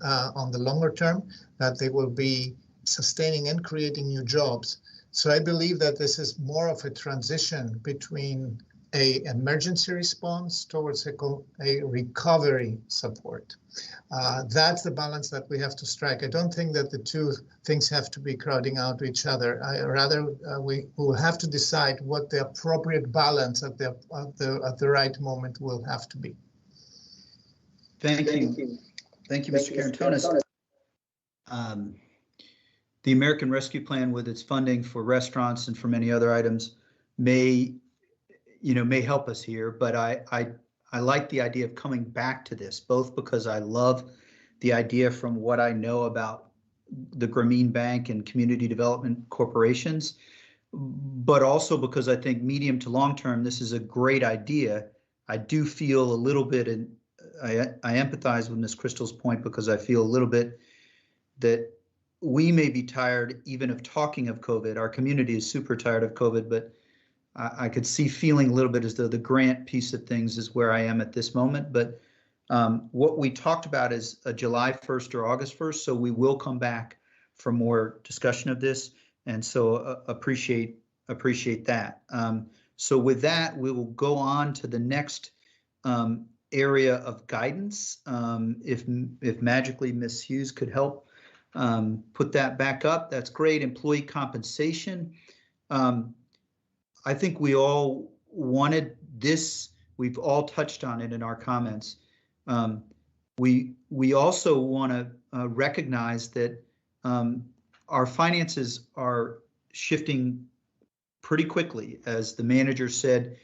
Speaker 2: on the longer term, that they will be sustaining and creating new jobs. So I believe that this is more of a transition between an emergency response towards a recovery support. That's the balance that we have to strike. I don't think that the two things have to be crowding out each other. We will have to decide what the appropriate balance at the right moment will have to be.
Speaker 1: Thank you. Thank you, Mr. Karantonis. The American Rescue Plan, with its funding for restaurants and for many other items, may help us here. But I like the idea of coming back to this, both because I love the idea from what I know about the Grameen Bank and community development corporations, but also because I think medium to long term, this is a great idea. I do feel a little bit, and I empathize with Ms. Crystal's point, because I feel a little bit that we may be tired even of talking of COVID. Our community is super tired of COVID, but I could see feeling a little bit as though the grant piece of things is where I am at this moment. But what we talked about is a July 1st or August 1st, so we will come back for more discussion of this, and so appreciate that. So with that, we will go on to the next area of guidance. If magically Ms. Hughes could help put that back up, that's great. Employee compensation. I think we all wanted this. We've all touched on it in our comments. We also want to recognize that our finances are shifting pretty quickly, as the manager said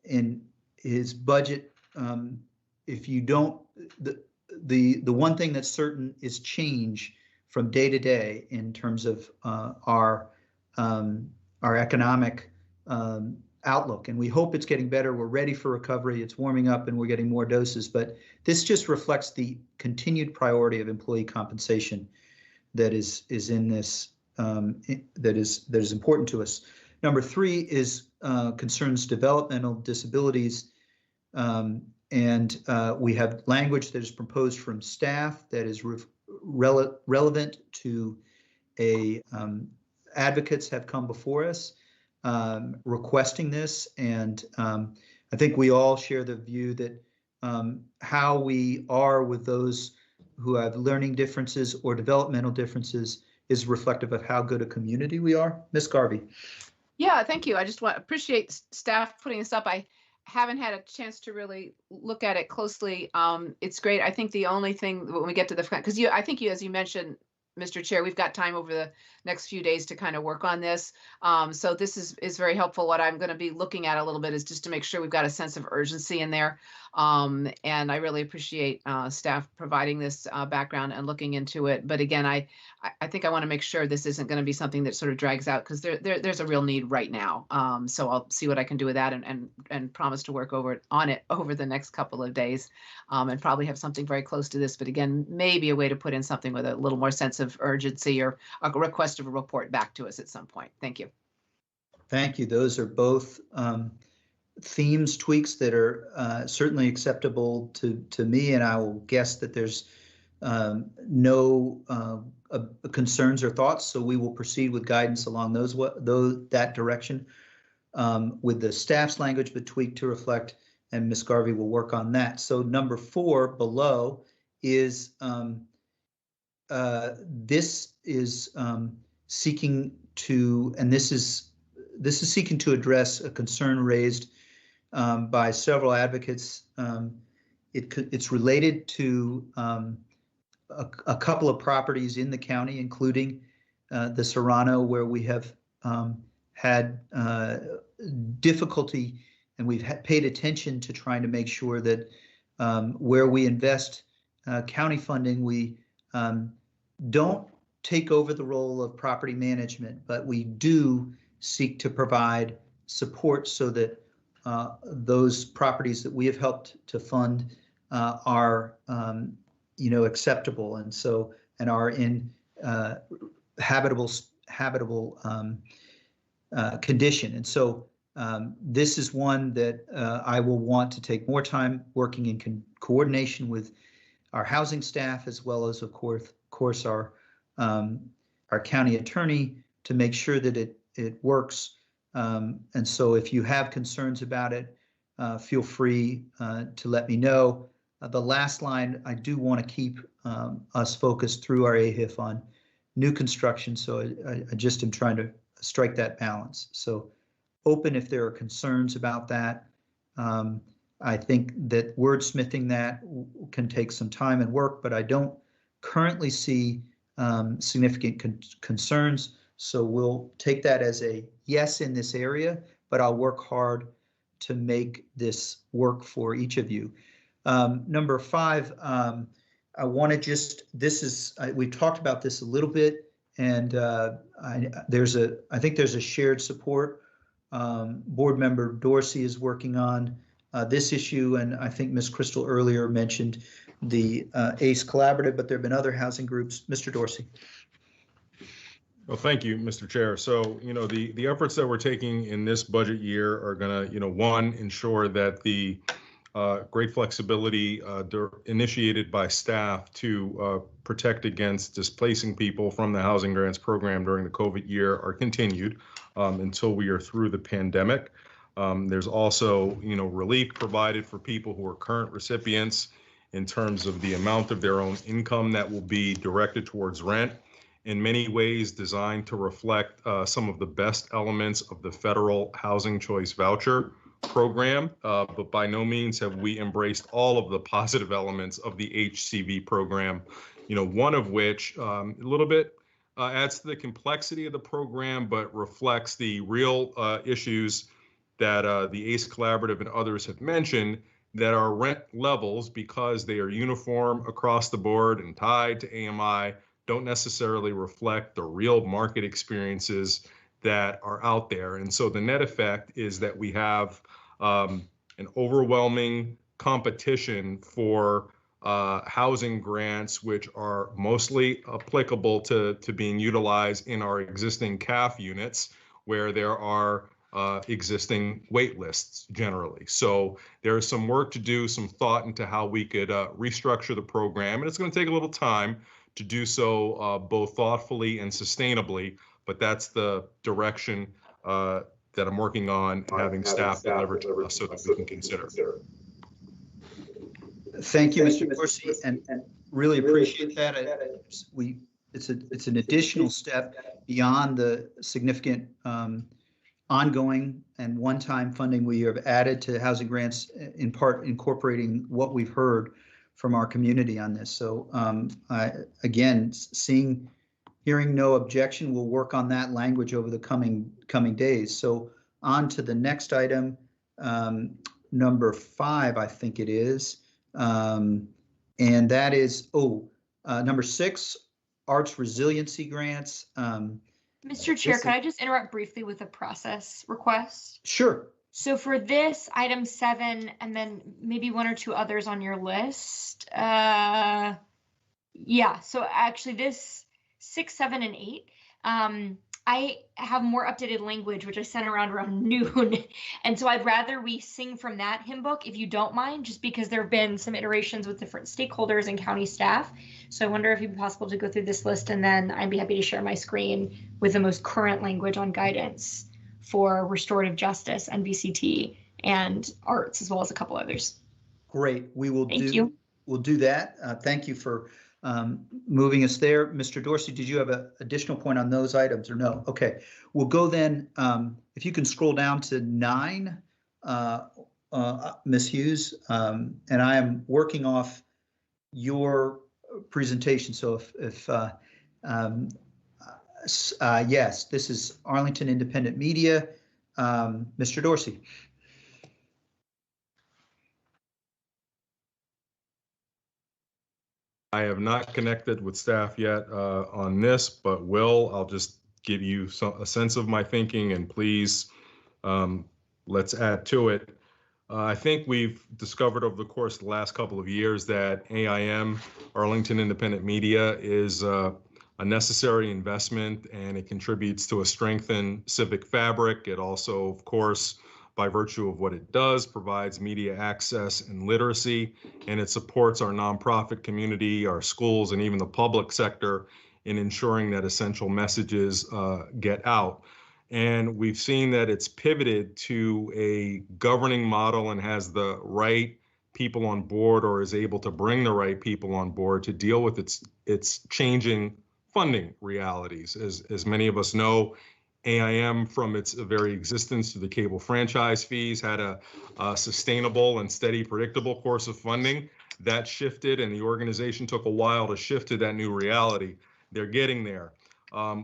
Speaker 1: in his budget. If you don't, the one thing that's certain is change from day to day in terms of our economic outlook, and we hope it's getting better. We're ready for recovery. It's warming up, and we're getting more doses. But this just reflects the continued priority of employee compensation that is in this that is important to us. Number 3 is concerns developmental disabilities, and we have language that is proposed from staff that is relevant to advocates have come before us requesting this, and I think we all share the view that how we are with those who have learning differences or developmental differences is reflective of how good a community we are. Ms. Garvey.
Speaker 6: Yeah, thank you. I just appreciate staff putting this up. I haven't had a chance to really look at it closely. It's great. I think the only thing when we get to the front, because I think as you mentioned, Mr. Chair, we've got time over the next few days to kind of work on this. So this is very helpful. What I'm going to be looking at a little bit is just to make sure we've got a sense of urgency in there. And I really appreciate staff providing this background and looking into it. But again, I think I want to make sure this isn't going to be something that sort of drags out, because there's a real need right now. So I'll see what I can do with that and promise to work on it over the next couple of days, and probably have something very close to this. But again, maybe a way to put in something with a little more sense of urgency, or a request of a report back to us at some point. Thank you.
Speaker 1: Thank you. Those are both themes, tweaks that are certainly acceptable to me, and I will guess that there's no concerns or thoughts, so we will proceed with guidance along that direction with the staff's language, but tweaked to reflect, and Ms. Garvey will work on that. So number 4 below is this is seeking to, and this is seeking to address a concern raised by several advocates. It's related to a couple of properties in the county, including the Serrano, where we have had difficulty, and we've paid attention to trying to make sure that where we invest county funding, we don't take over the role of property management, but we do seek to provide support so that those properties that we have helped to fund are, acceptable, and are in habitable condition. And so this is one that I will want to take more time working in coordination with our housing staff, as well as, of course, our county attorney, to make sure that it works. And so if you have concerns about it, feel free to let me know. The last line, I do want to keep us focused through our AHIF on new construction. So I just am trying to strike that balance. So open if there are concerns about that. I think that wordsmithing that can take some time and work, but I don't currently see significant concerns. So we'll take that as a yes in this area, but I'll work hard to make this work for each of you. Number 5, I want to just, we've talked about this a little bit, and I think there's a shared support. Board member Dorsey is working on this issue, and I think Ms. Crystal earlier mentioned the ACE Collaborative, but there have been other housing groups. Mr. Dorsey.
Speaker 4: Well, thank you, Mr. Chair. So, the efforts that we're taking in this budget year are going to, one, ensure that the great flexibility initiated by staff to protect against displacing people from the housing grants program during the COVID year are continued until we are through the pandemic. There's also, relief provided for people who are current recipients in terms of the amount of their own income that will be directed towards rent, in many ways designed to reflect some of the best elements of the federal housing choice voucher program, but by no means have we embraced all of the positive elements of the HCV program, one of which a little bit adds to the complexity of the program, but reflects the real issues that the ACE Collaborative and others have mentioned, that our rent levels, because they are uniform across the board and tied to AMI, don't necessarily reflect the real market experiences that are out there. And so the net effect is that we have an overwhelming competition for housing grants, which are mostly applicable to being utilized in our existing CAF units, where there are existing wait lists generally. So there is some work to do, some thought into how we could restructure the program, and it's going to take a little time to do so both thoughtfully and sustainably, but that's the direction that I'm working on, having staff deliver to us so that we can consider.
Speaker 1: Thank you, Mr. Dorsey, and really appreciate that. It's an additional step beyond the significant ongoing and one-time funding we have added to housing grants, in part incorporating what we've heard from our community on this. So again, seeing Hearing no objection, we'll work on that language over the coming days. So on to the next item, number 5, I think it is. And that is, number 6, Arts Resiliency Grants.
Speaker 5: Mr. Chair, could I just interrupt briefly with a process request?
Speaker 1: Sure.
Speaker 5: So for this, item 7, and then maybe 1 or 2 others on your list. Yeah, so actually this 6, 7, and 8, I have more updated language, which I sent around noon. And so I'd rather we sing from that hymn book, if you don't mind, just because there have been some iterations with different stakeholders and county staff. So I wonder if it'd be possible to go through this list, and then I'd be happy to share my screen with the most current language on guidance for restorative justice and VCT and arts, as well as a couple others.
Speaker 1: Great. We will We'll do that. Thank you for moving us there. Mr. Dorsey, did you have an additional point on those items or no? Okay, we'll go then. If you can scroll down to 9, Ms. Hughes, and I am working off your presentation. So yes, this is Arlington Independent Media. Mr. Dorsey.
Speaker 4: I have not connected with staff yet on this, but I'll just give you a sense of my thinking, and please, let's add to it. I think we've discovered over the course of the last couple of years that AIM, Arlington Independent Media, is a necessary investment, and it contributes to a strengthened civic fabric. It also, of course, by virtue of what it does, provides media access and literacy, and it supports our nonprofit community, our schools, and even the public sector in ensuring that essential messages get out. And we've seen that it's pivoted to a governing model and has the right people on board, or is able to bring the right people on board to deal with its changing funding realities. As many of us know, AIM, from its very existence to the cable franchise fees, had a sustainable and steady, predictable course of funding. That shifted, and the organization took a while to shift to that new reality. They're getting there.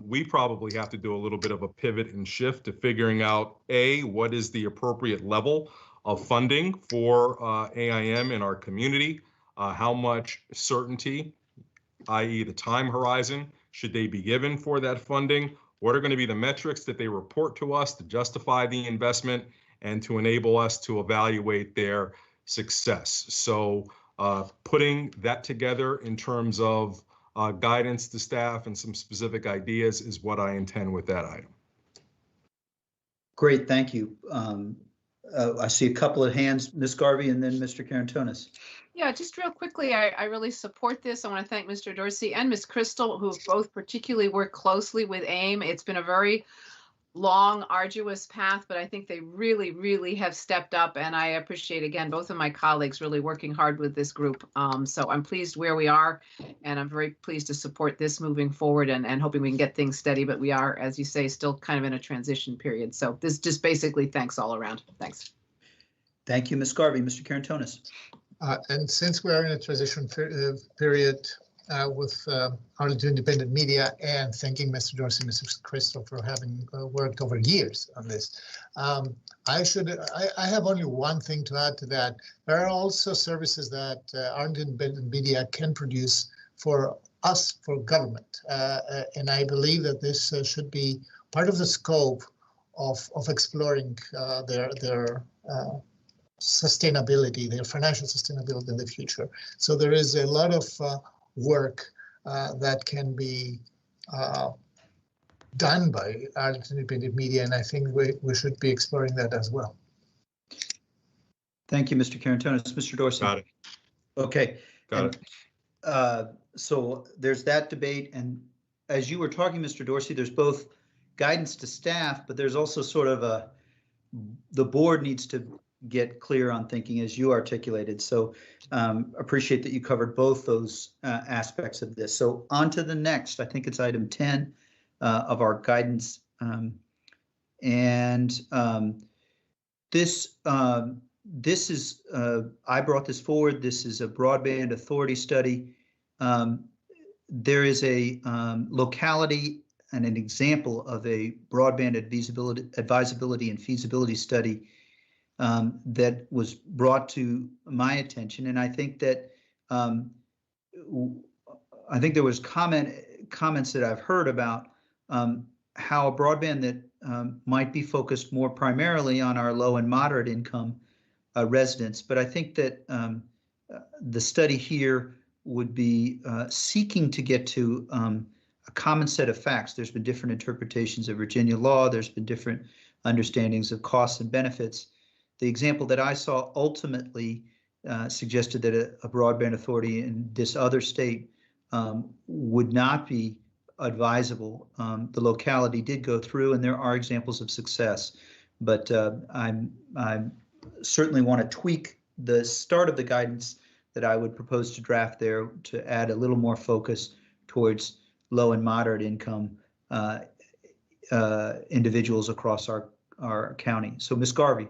Speaker 4: We probably have to do a little bit of a pivot and shift to figuring out, A, what is the appropriate level of funding for AIM in our community? How much certainty, i.e. the time horizon, should they be given for that funding? What are going to be the metrics that they report to us to justify the investment and to enable us to evaluate their success? So putting that together in terms of guidance to staff and some specific ideas is what I intend with that item.
Speaker 1: Great, thank you. I see a couple of hands, Ms. Garvey and then Mr. Karantonis.
Speaker 6: Yeah, just real quickly, I really support this. I want to thank Mr. Dorsey and Ms. Crystal, who both particularly worked closely with AIM. It's been a very long, arduous path, but I think they really, really have stepped up, and I appreciate, again, both of my colleagues really working hard with this group. So I'm pleased where we are, and I'm very pleased to support this moving forward and hoping we can get things steady, but we are, as you say, still kind of in a transition period. So this just basically thanks all around. Thanks.
Speaker 1: Thank you, Ms. Garvey. Mr. Karantonis.
Speaker 2: And since we are in a transition period with Arlington Independent Media, and thanking Mr. Dorsey and Mrs. Crystal for having worked over years on this, I have only one thing to add to that. There are also services that Arlington Independent Media can produce for us, for government, and I believe that this should be part of the scope of exploring their sustainability, their financial sustainability in the future. So there is a lot of work that can be done by Arlington Independent Media, and I think we should be exploring that as well.
Speaker 1: Thank you, Mr. Karantonis. Mr. Dorsey.
Speaker 4: Got it.
Speaker 1: Okay.
Speaker 4: Got it.
Speaker 1: So there's that debate, and as you were talking, Mr. Dorsey, there's both guidance to staff, but there's also sort of the board needs to get clear on thinking as you articulated. So appreciate that you covered both those aspects of this. So on to the next, I think it's item 10 of our guidance. This is, I brought this forward. This is a broadband authority study. there is a locality and an example of a broadband advisability and feasibility study that was brought to my attention, and I think that there was comments that I've heard about how a broadband that might be focused more primarily on our low and moderate income residents, but I think that the study here would be seeking to get to a common set of facts. There's been different interpretations of Virginia law. There's been different understandings of costs and benefits. The example that I saw ultimately suggested that a broadband authority in this other state would not be advisable. The locality did go through, and there are examples of success, but I certainly want to tweak the start of the guidance that I would propose to draft there to add a little more focus towards low and moderate income individuals across our county. So, Ms. Garvey.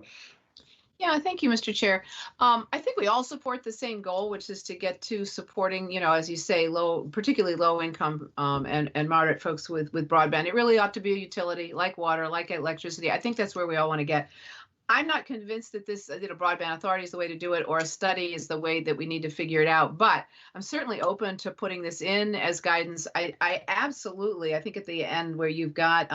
Speaker 6: Yeah, thank you, Mr. Chair. I think we all support the same goal, which is to get to supporting, as you say, particularly low income and moderate folks with broadband. It really ought to be a utility like water, like electricity. I think that's where we all want to get. I'm not convinced that this, broadband authority is the way to do it, or a study is the way that we need to figure it out. But I'm certainly open to putting this in as guidance. I absolutely, I think at the end where you've got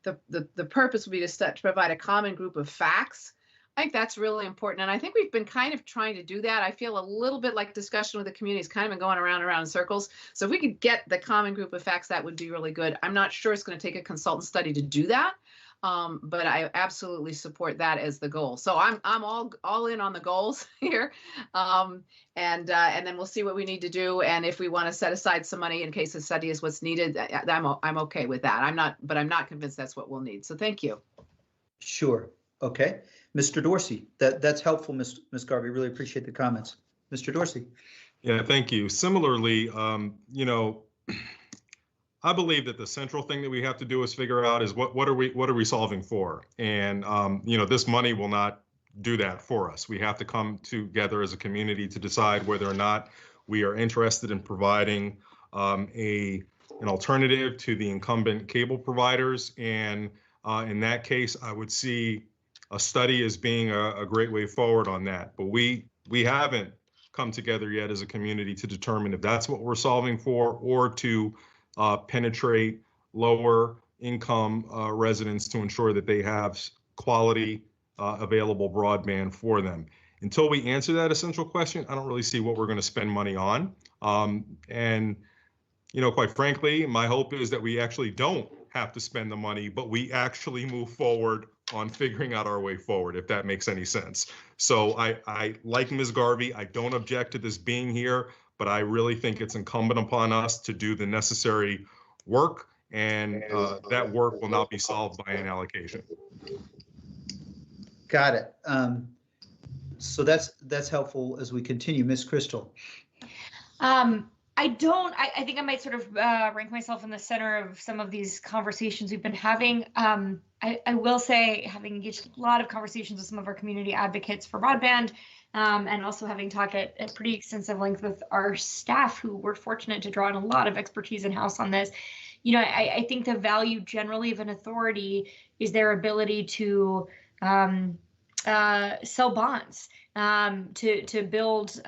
Speaker 6: the purpose would be to provide a common group of facts. I think that's really important. And I think we've been kind of trying to do that. I feel a little bit like discussion with the community has kind of been going around and around in circles. So if we could get the common group of facts, that would be really good. I'm not sure it's going to take a consultant study to do that. But I absolutely support that as the goal. So I'm all in on the goals here. And then we'll see what we need to do. And if we want to set aside some money in case the study is what's needed, I'm okay with that. I'm not convinced that's what we'll need. So thank you.
Speaker 1: Sure. Okay. Mr. Dorsey, that's helpful, Ms. Garvey. Really appreciate the comments. Mr. Dorsey.
Speaker 4: Yeah, thank you. Similarly, I believe that the central thing that we have to do is figure out is what are we solving for? And this money will not do that for us. We have to come together as a community to decide whether or not we are interested in providing an alternative to the incumbent cable providers. And in that case, I would see a study as being a great way forward on that. But we haven't come together yet as a community to determine if that's what we're solving for, or to penetrate lower income residents to ensure that they have quality available broadband for them. Until we answer that essential question, I don't really see what we're going to spend money on. And quite frankly, my hope is that we actually don't have to spend the money, but we actually move forward on figuring out our way forward, if that makes any sense. So I like Ms. Garvey. I don't object to this being here, but I really think it's incumbent upon us to do the necessary work, and that work will not be solved by an allocation.
Speaker 1: Got it. So that's helpful as we continue. Ms. Crystal.
Speaker 5: I think I might sort of rank myself in the center of some of these conversations we've been having. I will say, having engaged a lot of conversations with some of our community advocates for broadband, and also having talked at pretty extensive length with our staff, who were fortunate to draw on a lot of expertise in-house on this. I think the value generally of an authority is their ability to sell bonds, to build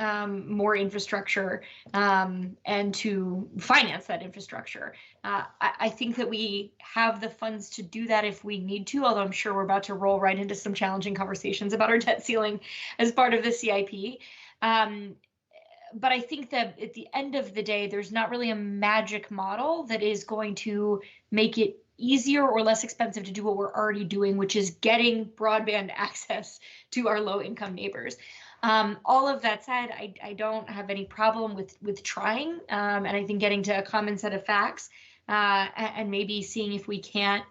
Speaker 5: more infrastructure, and to finance that infrastructure. I think that we have the funds to do that if we need to, although I'm sure we're about to roll right into some challenging conversations about our debt ceiling as part of the CIP. But I think that at the end of the day, there's not really a magic model that is going to make it easier or less expensive to do what we're already doing, which is getting broadband access to our low-income neighbors. All of that said, I don't have any problem with trying, and I think getting to a common set of facts, and maybe seeing if we can't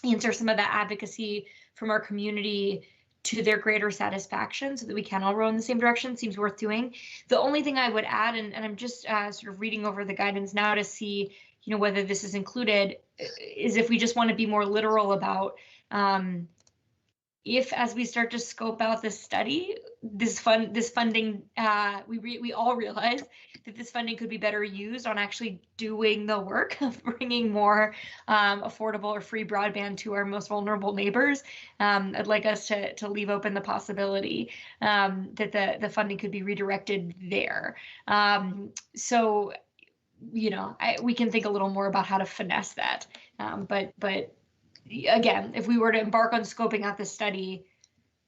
Speaker 5: answer some of that advocacy from our community to their greater satisfaction, so that we can all row in the same direction, seems worth doing. The only thing I would add, and I'm just sort of reading over the guidance now to see whether this is included, is if we just want to be more literal about if, as we start to scope out this study, this funding, we all realize that this funding could be better used on actually doing the work of bringing more affordable or free broadband to our most vulnerable neighbors. I'd like us to leave open the possibility that the funding could be redirected there. So, you know, we can think a little more about how to finesse that. But again, if we were to embark on scoping out this study,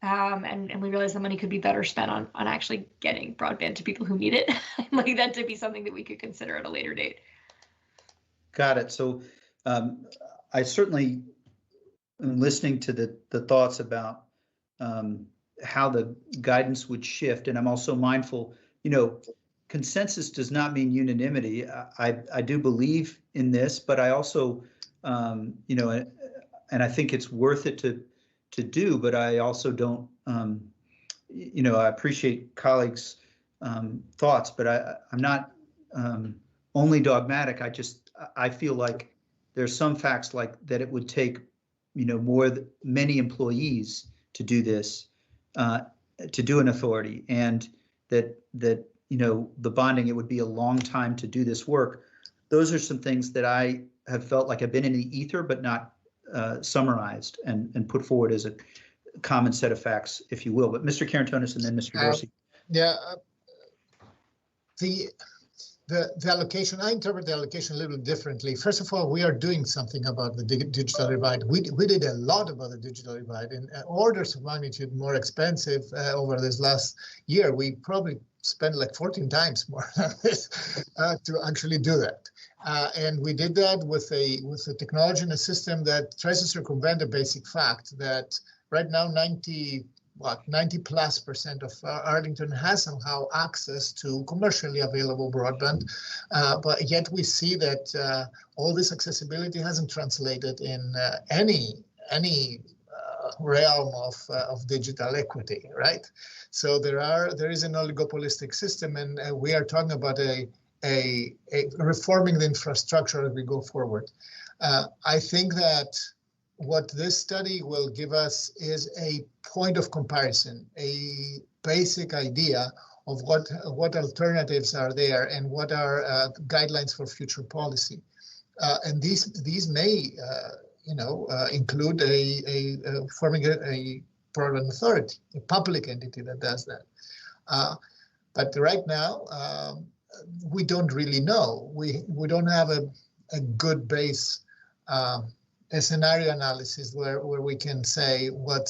Speaker 5: and we realize the money could be better spent on actually getting broadband to people who need it, I'd like that to be something that we could consider at a later date.
Speaker 1: Got it. So I certainly am listening to the thoughts about how the guidance would shift, and I'm also mindful, you know, consensus does not mean unanimity. I do believe in this, but I also, you know, and I think it's worth it to do, but I also don't, you know, I appreciate colleagues' thoughts, but I'm not only dogmatic. I feel like there's some facts like that it would take, you know, many employees to do this, to do an authority, and that you know, the bonding, it would be a long time to do this work. Those are some things that I have felt like I've been in the ether, but not summarized and put forward as a common set of facts, if you will. But Mr. Karantonis and then Mr. Dorsey.
Speaker 2: Yeah, the allocation, I interpret the allocation a little differently. First of all, we are doing something about the digital divide. We did a lot about the digital divide, in orders of magnitude more expensive over this last year. We probably spent like 14 times more than this to actually do that. And we did that with a technology and a system that tries to circumvent the basic fact that right now 90+ % of Arlington has somehow access to commercially available broadband, but yet we see that all this accessibility hasn't translated in any realm of digital equity, right? So there is an oligopolistic system, and we are talking about a reforming the infrastructure as we go forward. I think that what this study will give us is a point of comparison, a basic idea of what alternatives are there and what are guidelines for future policy. And these may, you know, include forming a broadband authority, a public entity that does that. But right now, we don't really know. We don't have a good base, a scenario analysis where we can say what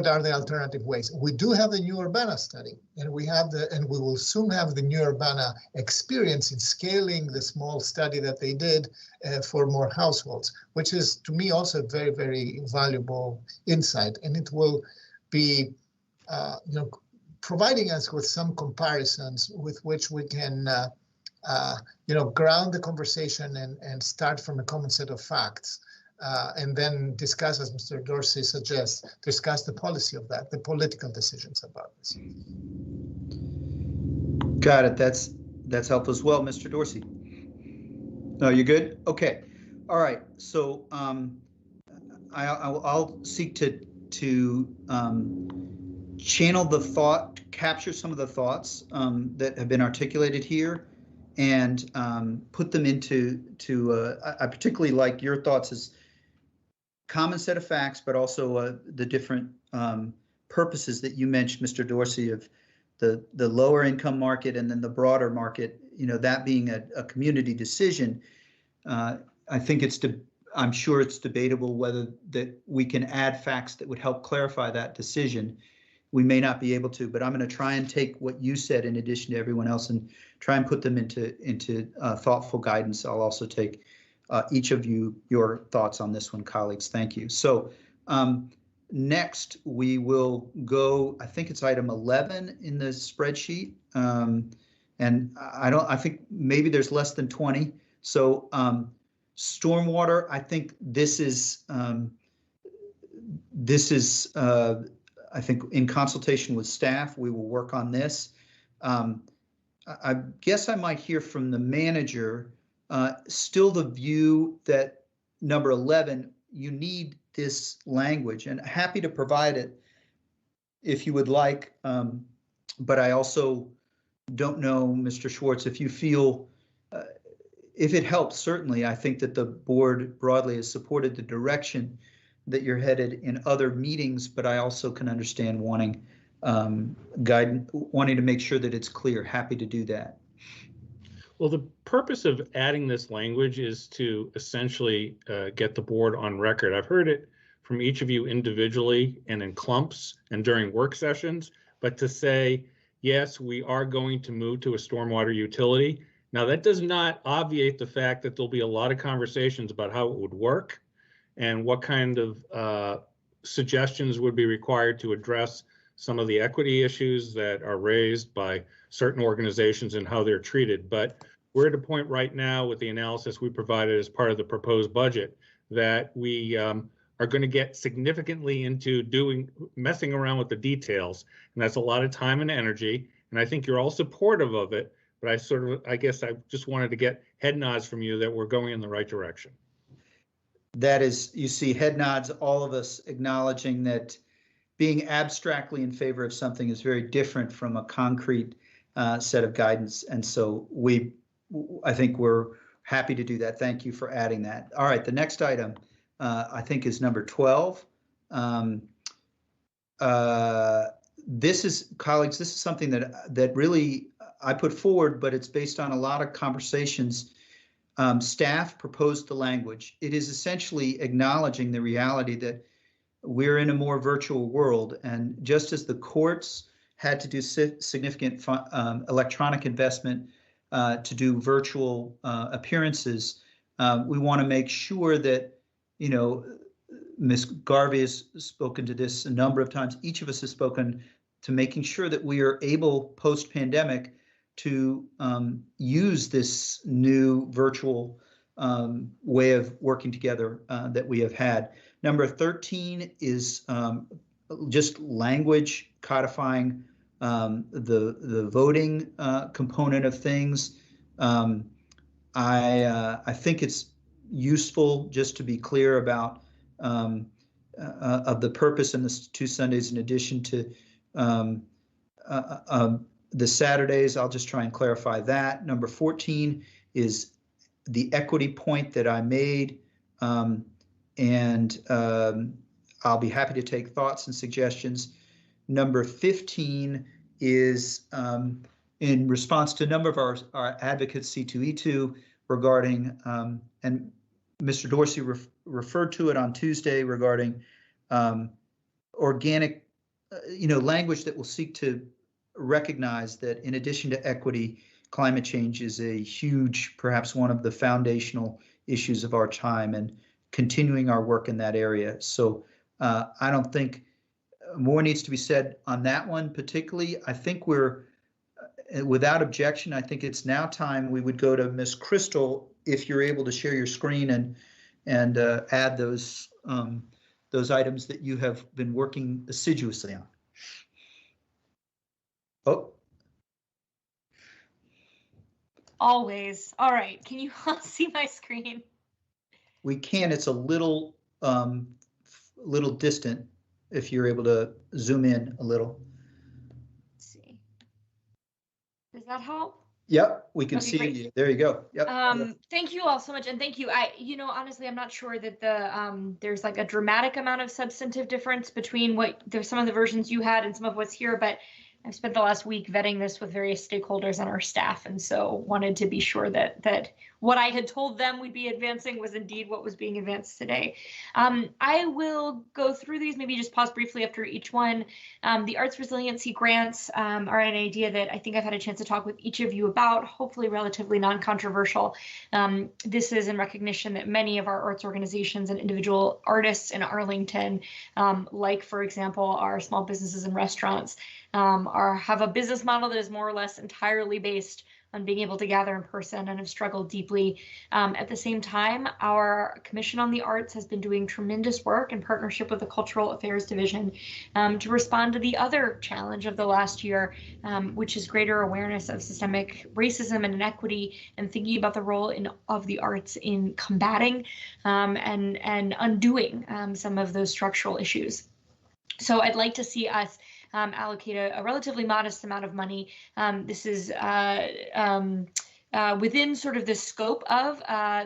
Speaker 2: are the alternative ways. We do have the New Urbana study, and we will soon have the New Urbana experience in scaling the small study that they did for more households, which is to me also a very, very valuable insight, and it will be, you know, providing us with some comparisons with which we can, you know, ground the conversation and start from a common set of facts, and then discuss, as Mr. Dorsey suggests, discuss the policy of that, the political decisions about this.
Speaker 1: Got it. That's helpful as well, Mr. Dorsey. No, you're good. Okay. All right. So I'll seek to channel the thought, capture some of the thoughts that have been articulated here, and put them into I particularly like your thoughts as common set of facts, but also the different purposes that you mentioned, Mr. Dorsey, of the lower income market and then the broader market, you know, that being a community decision. I think I'm sure it's debatable whether that we can add facts that would help clarify that decision. We may not be able to, but I'm going to try and take what you said in addition to everyone else and try and put them into thoughtful guidance. I'll also take each of your thoughts on this one, colleagues. Thank you. So next we will go, I think it's item 11 in the spreadsheet. And I think maybe there's less than 20. So stormwater, I think this is I think in consultation with staff, we will work on this. I guess I might hear from the manager, still the view that number 11, you need this language, and happy to provide it if you would like. But I also don't know, Mr. Schwartz, if you feel, if it helps, certainly, I think that the board broadly has supported the direction that you're headed in other meetings, but I also can understand wanting wanting to make sure that it's clear. Happy to do that.
Speaker 3: Well, the purpose of adding this language is to essentially get the board on record. I've heard it from each of you individually and in clumps and during work sessions, but to say, yes, we are going to move to a stormwater utility. Now, that does not obviate the fact that there'll be a lot of conversations about how it would work and what kind of suggestions would be required to address some of the equity issues that are raised by certain organizations and how they're treated. But we're at a point right now with the analysis we provided as part of the proposed budget that we are going to get significantly into messing around with the details. And that's a lot of time and energy. And I think you're all supportive of it. But I guess I just wanted to get head nods from you that we're going in the right direction.
Speaker 1: That is, you see head nods, all of us acknowledging that being abstractly in favor of something is very different from a concrete set of guidance. And so I think we're happy to do that. Thank you for adding that. All right, the next item I think is number 12. This is, colleagues, this is something that really I put forward, but it's based on a lot of conversations. Staff proposed the language. It is essentially acknowledging the reality that we're in a more virtual world, and just as the courts had to do significant electronic investment to do virtual appearances, we want to make sure that, you know, Ms. Garvey has spoken to this a number of times. Each of us has spoken to making sure that we are able, post-pandemic, to use this new virtual way of working together that we have had. Number 13 is just language codifying the voting component of things. I think it's useful just to be clear about of the purpose in the 2 Sundays in addition to the Saturdays. I'll just try and clarify that. Number 14 is the equity point that I made, and I'll be happy to take thoughts and suggestions. Number 15 is in response to a number of our advocates, C2E2, regarding, and Mr. Dorsey referred to it on Tuesday, regarding organic, language that will seek to recognize that in addition to equity, climate change is a huge, perhaps one of the foundational issues of our time, and continuing our work in that area. So I don't think more needs to be said on that one particularly. I think we're, without objection, I think it's now time we would go to Ms. Crystal, if you're able to share your screen and add those items that you have been working assiduously on. Oh.
Speaker 5: Always. All right. Can you all see my screen?
Speaker 1: We can. It's a little distant. If you're able to zoom in a little.
Speaker 5: Let's see. Does that help?
Speaker 1: Yep, we can see
Speaker 5: great.
Speaker 1: you. There you go. Yep.
Speaker 5: Thank you all so much, and thank you. Honestly, I'm not sure that there's like a dramatic amount of substantive difference between there's some of the versions you had and some of what's here, but I've spent the last week vetting this with various stakeholders on our staff, and so wanted to be sure that what I had told them we'd be advancing was indeed what was being advanced today. I will go through these, maybe just pause briefly after each one. The Arts Resiliency grants are an idea that I think I've had a chance to talk with each of you about, hopefully relatively non-controversial. This is in recognition that many of our arts organizations and individual artists in Arlington, like, for example, our small businesses and restaurants, have a business model that is more or less entirely based on being able to gather in person and have struggled deeply. At the same time, our Commission on the Arts has been doing tremendous work in partnership with the Cultural Affairs Division to respond to the other challenge of the last year, which is greater awareness of systemic racism and inequity, and thinking about the role of the arts in combating and undoing some of those structural issues. So I'd like to see us allocate a relatively modest amount of money. This is within sort of the scope of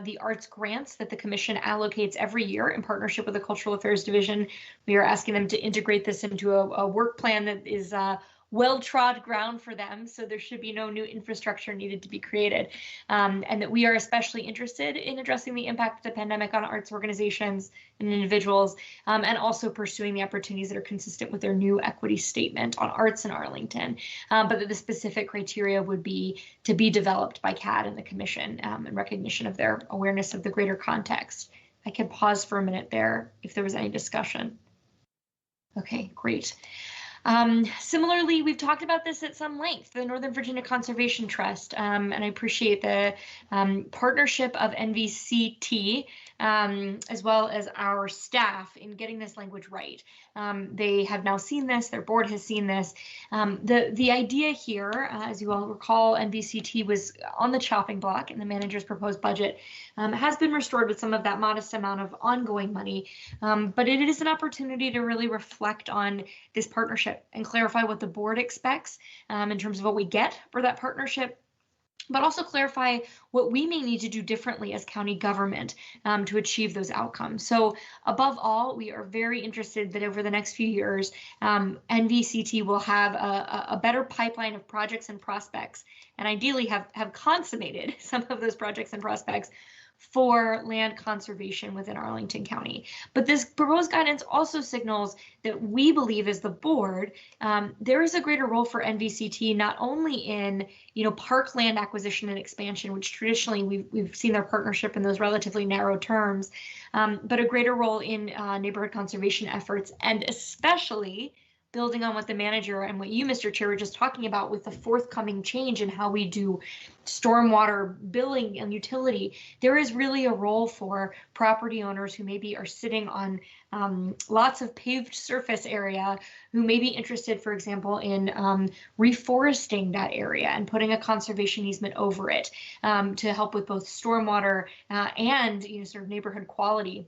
Speaker 5: the arts grants that the Commission allocates every year in partnership with the Cultural Affairs Division. We are asking them to integrate this into a work plan that is well-trod ground for them, so there should be no new infrastructure needed to be created, and that we are especially interested in addressing the impact of the pandemic on arts organizations and individuals, and also pursuing the opportunities that are consistent with their new equity statement on arts in Arlington, but that the specific criteria would be to be developed by CAD and the Commission in recognition of their awareness of the greater context. I can pause for a minute there if there was any discussion. Okay, great. Similarly, we've talked about this at some length, the Northern Virginia Conservation Trust, and I appreciate the partnership of NVCT as well as our staff in getting this language right. They have now seen this, their board has seen this. The idea here, as you all recall, NVCT was on the chopping block in the manager's proposed budget, has been restored with some of that modest amount of ongoing money, but it is an opportunity to really reflect on this partnership and clarify what the board expects in terms of what we get for that partnership, but also clarify what we may need to do differently as county government to achieve those outcomes. So above all, we are very interested that over the next few years, NVCT will have a better pipeline of projects and prospects, and ideally have consummated some of those projects and prospects for land conservation within Arlington County. But this proposed guidance also signals that we believe as the board, there is a greater role for NVCT, not only in park land acquisition and expansion, which traditionally we've seen their partnership in those relatively narrow terms, but a greater role in neighborhood conservation efforts, and especially building on what the manager and what you, Mr. Chair, were just talking about with the forthcoming change in how we do stormwater billing and utility. There is really a role for property owners who maybe are sitting on lots of paved surface area, who may be interested, for example, in reforesting that area and putting a conservation easement over it to help with both stormwater and sort of neighborhood quality,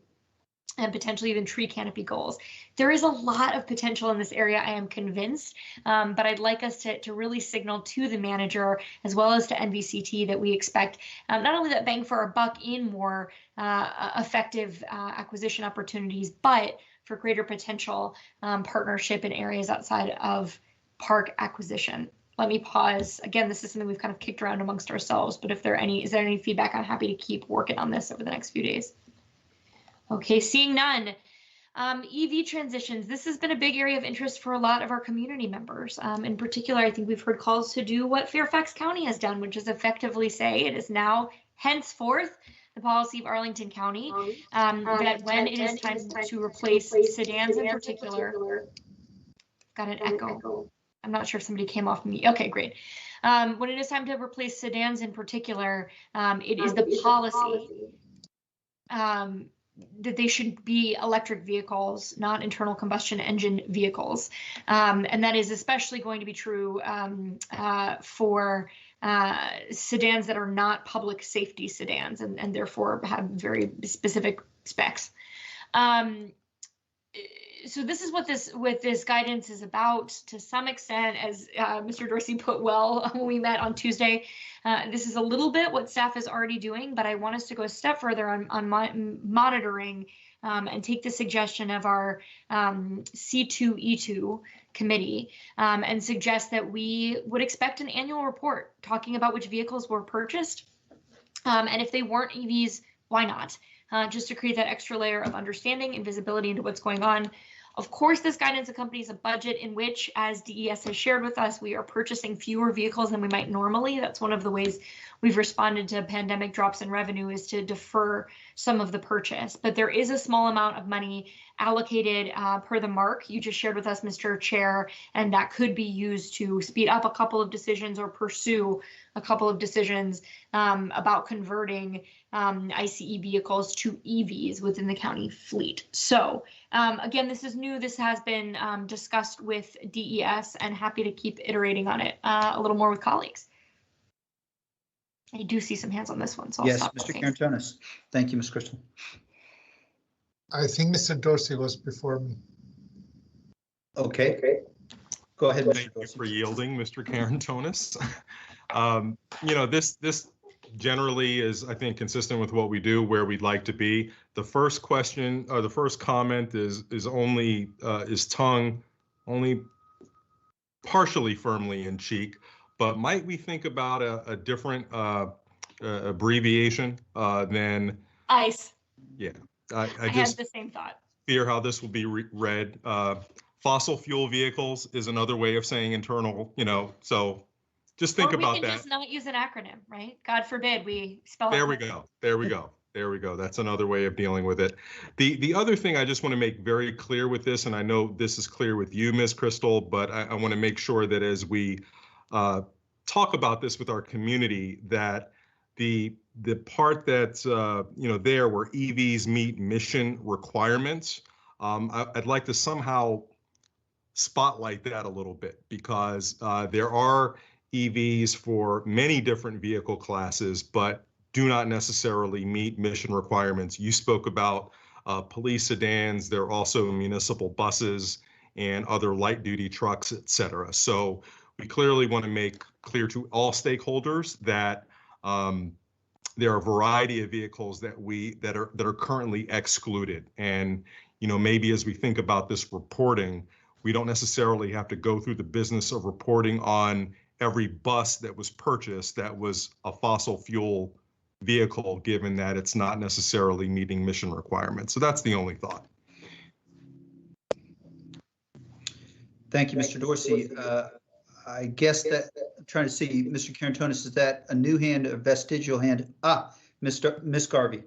Speaker 5: and potentially even tree canopy goals. There is a lot of potential in this area, I am convinced, but I'd like us to really signal to the manager as well as to NVCT that we expect not only that bang for our buck in more effective acquisition opportunities, but for greater potential partnership in areas outside of park acquisition. Let me pause. Again, this is something we've kind of kicked around amongst ourselves, but if is there any feedback, I'm happy to keep working on this over the next few days. Okay, seeing none. EV transitions. This has been a big area of interest for a lot of our community members. In particular, I think we've heard calls to do what Fairfax County has done, which is effectively say it is now henceforth the policy of Arlington County that when it is time to replace sedans in particular, got an echo. I'm not sure if somebody came off me. Okay, great. When it is time to replace sedans in particular, it is the policy that they should be electric vehicles, not internal combustion engine vehicles. And that is especially going to be true for sedans that are not public safety sedans and therefore have very specific specs. So this is what this guidance is about to some extent, as Mr. Dorsey put well when we met on Tuesday. This is a little bit what staff is already doing, but I want us to go a step further on monitoring and take the suggestion of our C2E2 committee and suggest that we would expect an annual report talking about which vehicles were purchased. And if they weren't EVs, why not? Just to create that extra layer of understanding and visibility into what's going on. Of course, this guidance accompanies a budget in which, as DES has shared with us, we are purchasing fewer vehicles than we might normally. That's one of the ways we've responded to pandemic drops in revenue, is to defer some of the purchase. But there is a small amount of money allocated per the mark you just shared with us, Mr. Chair, and that could be used to speed up a couple of decisions or pursue a couple of decisions about converting ICE vehicles to EVs within the county fleet. So again, this is new. This has been discussed with DES, and happy to keep iterating on it a little more with colleagues. I do see some hands on this one, so I'll
Speaker 1: Yes,
Speaker 5: stop.
Speaker 1: Mr. Karantonis. Thank you, Ms. Crystal.
Speaker 2: I think Mr. Dorsey was before me.
Speaker 1: Okay. Go ahead, Mr.
Speaker 4: Thank you
Speaker 1: Dorsey.
Speaker 4: for yielding, Mr. Karantonis. This generally is, I think, consistent with what we do, where we'd like to be. The first question, or the first comment is tongue only partially firmly in cheek, but might we think about a different abbreviation than
Speaker 5: ICE.
Speaker 4: Yeah,
Speaker 5: I had the same thought.
Speaker 4: Fear how this will be read. Fossil fuel vehicles is another way of saying internal, so just think about that.
Speaker 5: We can just not use an acronym, right? God forbid we spell it.
Speaker 4: There we go. That's another way of dealing with it. The other thing I just want to make very clear with this, and I know this is clear with you, Ms. Crystal, but I want to make sure that as we talk about this with our community, that the part that's there where EVs meet mission requirements, I'd like to somehow spotlight that a little bit, because there are EVs for many different vehicle classes, but do not necessarily meet mission requirements. You spoke about police sedans. There are also municipal buses and other light duty trucks, et cetera. So we clearly want to make clear to all stakeholders that there are a variety of vehicles that are currently excluded. And maybe as we think about this reporting, we don't necessarily have to go through the business of reporting on every bus that was purchased that was a fossil fuel vehicle, given that it's not necessarily meeting mission requirements. So that's the only thought.
Speaker 1: Thank you, Mr. Dorsey. I guess that I'm trying to see, Mr. Karantonis, is that a new hand, a vestigial hand? Ms. Garvey.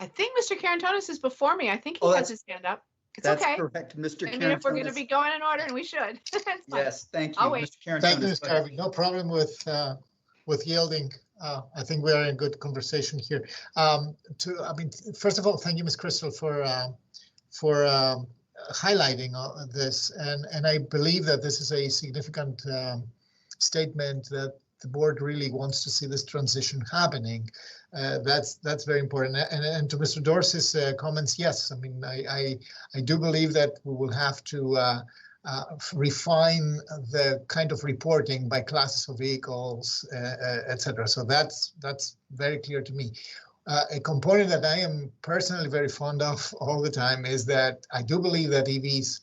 Speaker 6: I think Mr. Karantonis is before me. I think he has his hand up. It's
Speaker 1: That's
Speaker 6: okay.
Speaker 1: correct, Mr.
Speaker 6: I mean, if we're going to be going in order, and we should.
Speaker 1: Yes, thank you,
Speaker 6: I'll wait.
Speaker 1: Mr. Karantonis.
Speaker 2: Thank you, Ms. Garvey. No problem with yielding. I think we are in good conversation here. First of all, thank you, Ms. Crystal, for highlighting this, and I believe that this is a significant statement that the board really wants to see this transition happening. That's very important. And to Mr. Dorsey's comments, yes, I mean, I do believe that we will have to refine the kind of reporting by classes of vehicles, etc. So that's very clear to me. A component that I am personally very fond of all the time is that I do believe that EVs,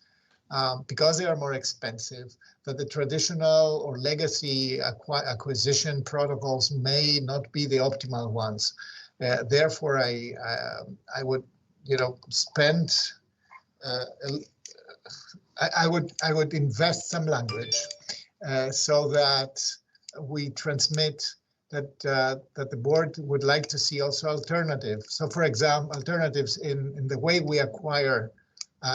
Speaker 2: because they are more expensive, that the traditional or legacy acquisition protocols may not be the optimal ones. Therefore, I would, spend. I would invest some language so that we transmit that the board would like to see also alternatives. So, for example, alternatives in the way we acquire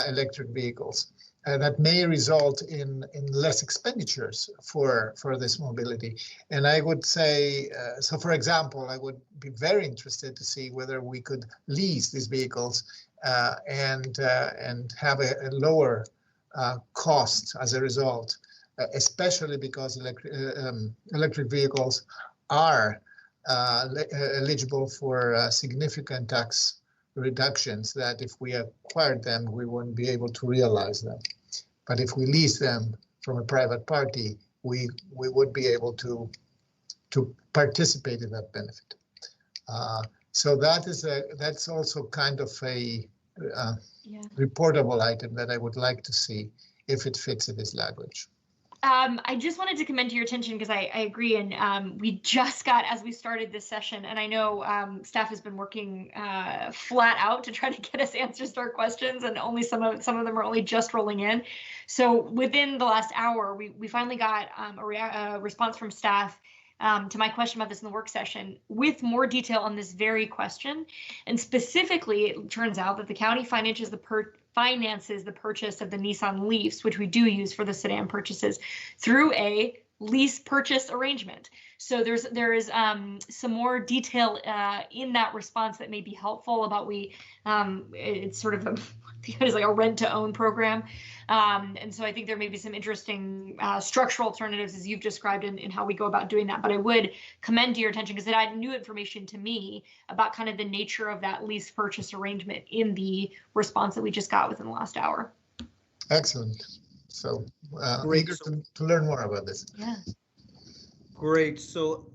Speaker 2: electric vehicles. That may result in less expenditures for this mobility. And I would say, so for example, I would be very interested to see whether we could lease these vehicles and have a lower cost as a result, especially because electric vehicles are eligible for significant tax reductions that if we acquired them, we wouldn't be able to realize them. But if we lease them from a private party, we would be able to participate in that benefit. So that's also kind of a reportable item that I would like to see if it fits in this language.
Speaker 5: I just wanted to commend to your attention because I agree, and we just got, as we started this session, and I know staff has been working flat out to try to get us answers to our questions, and only some of them are only just rolling in. So within the last hour, we finally got a response from staff to my question about this in the work session with more detail on this very question. And specifically, it turns out that the county finances the purchase of the Nissan Leafs, which we do use for the sedan purchases, through a lease purchase arrangement. So there is some more detail in that response that may be helpful about it's sort of it's like a rent to own program. And so I think there may be some interesting structural alternatives as you've described in how we go about doing that. But I would commend to your attention because it had new information to me about kind of the nature of that lease purchase arrangement in the response that we just got within the last hour.
Speaker 2: Excellent. So eager to learn more about this.
Speaker 5: Yeah.
Speaker 1: Great. So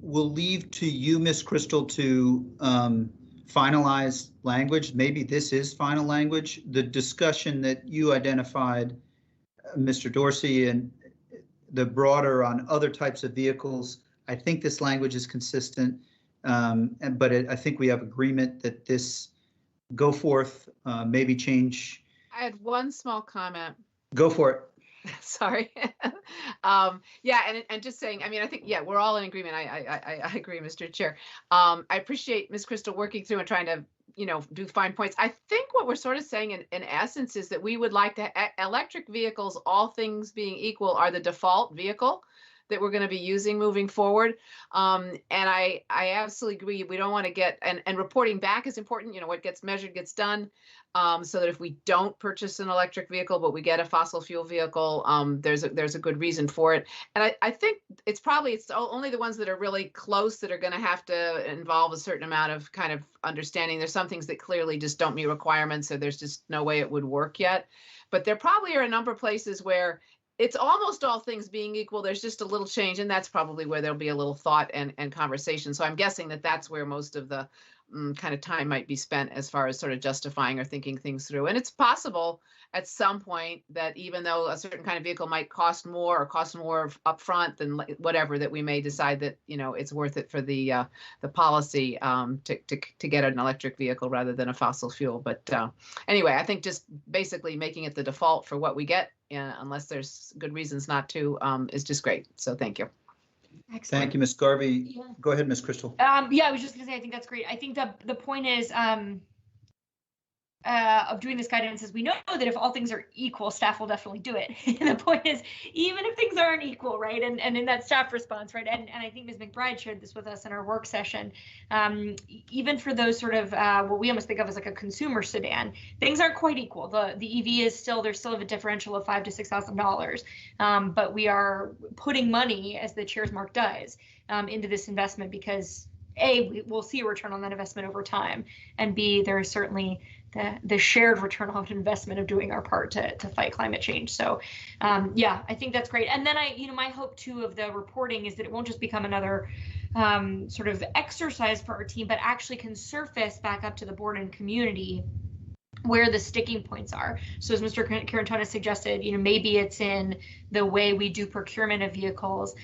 Speaker 1: we'll leave to you, Ms. Crystal, to finalize language. Maybe this is final language. The discussion that you identified, Mr. Dorsey, and the broader on other types of vehicles, I think this language is consistent, but I think we have agreement that this go forth, maybe change.
Speaker 6: I had one small comment.
Speaker 1: Go for it.
Speaker 6: Sorry. Yeah, and just saying, I mean, I think, yeah, we're all in agreement. I agree, Mr. Chair. I appreciate Ms. Crystal working through and trying to, do fine points. I think what we're sort of saying in essence is that we would like to, electric vehicles, all things being equal, are the default vehicle that we're going to be using moving forward. And I absolutely agree. We don't want to get, and reporting back is important. What gets measured gets done. So that if we don't purchase an electric vehicle, but we get a fossil fuel vehicle, there's a good reason for it. And I think it's only the ones that are really close that are going to have to involve a certain amount of kind of understanding. There's some things that clearly just don't meet requirements, so there's just no way it would work yet. But there probably are a number of places where it's almost all things being equal. There's just a little change, and that's probably where there'll be a little thought and conversation. So I'm guessing that that's where most of the kind of time might be spent as far as sort of justifying or thinking things through. And it's possible at some point that even though a certain kind of vehicle might cost more upfront than whatever, that we may decide that, it's worth it for the policy to get an electric vehicle rather than a fossil fuel. But anyway, I think just basically making it the default for what we get, unless there's good reasons not to, is just great. So thank you.
Speaker 5: Excellent.
Speaker 1: Thank you, Ms. Garvey.
Speaker 5: Yeah.
Speaker 1: Go ahead, Ms. Crystal.
Speaker 5: Yeah, I was just going to say, I think that's great. I think the point is of doing this guidance is we know that if all things are equal, staff will definitely do it. And the point is, even if things aren't equal, right? And in that staff response, right? And I think Ms. McBride shared this with us in our work session. Even for those sort of what we almost think of as like a consumer sedan, things aren't quite equal. The EV is there's still a differential of $5,000 to $6,000. But we are putting money, as the chair's mark does, into this investment because A, we'll see a return on that investment over time, and B, there is certainly the shared return on investment of doing our part to fight climate change. So yeah, I think that's great. And then my hope too of the reporting is that it won't just become another sort of exercise for our team, but actually can surface back up to the board and community where the sticking points are. So as Mr. Carantona suggested, maybe it's in the way we do procurement of vehicles.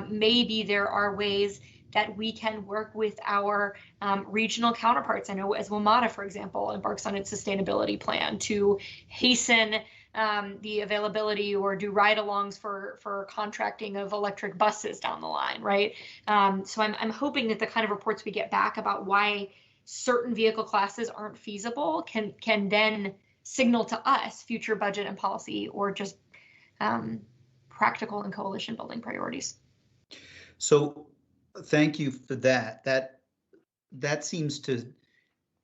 Speaker 5: Maybe there are ways that we can work with our regional counterparts. I know as WMATA, for example, embarks on its sustainability plan to hasten the availability or do ride-alongs for contracting of electric buses down the line, right? So I'm hoping that the kind of reports we get back about why certain vehicle classes aren't feasible can then signal to us future budget and policy or just practical and coalition building priorities.
Speaker 1: So thank you for that. That seems to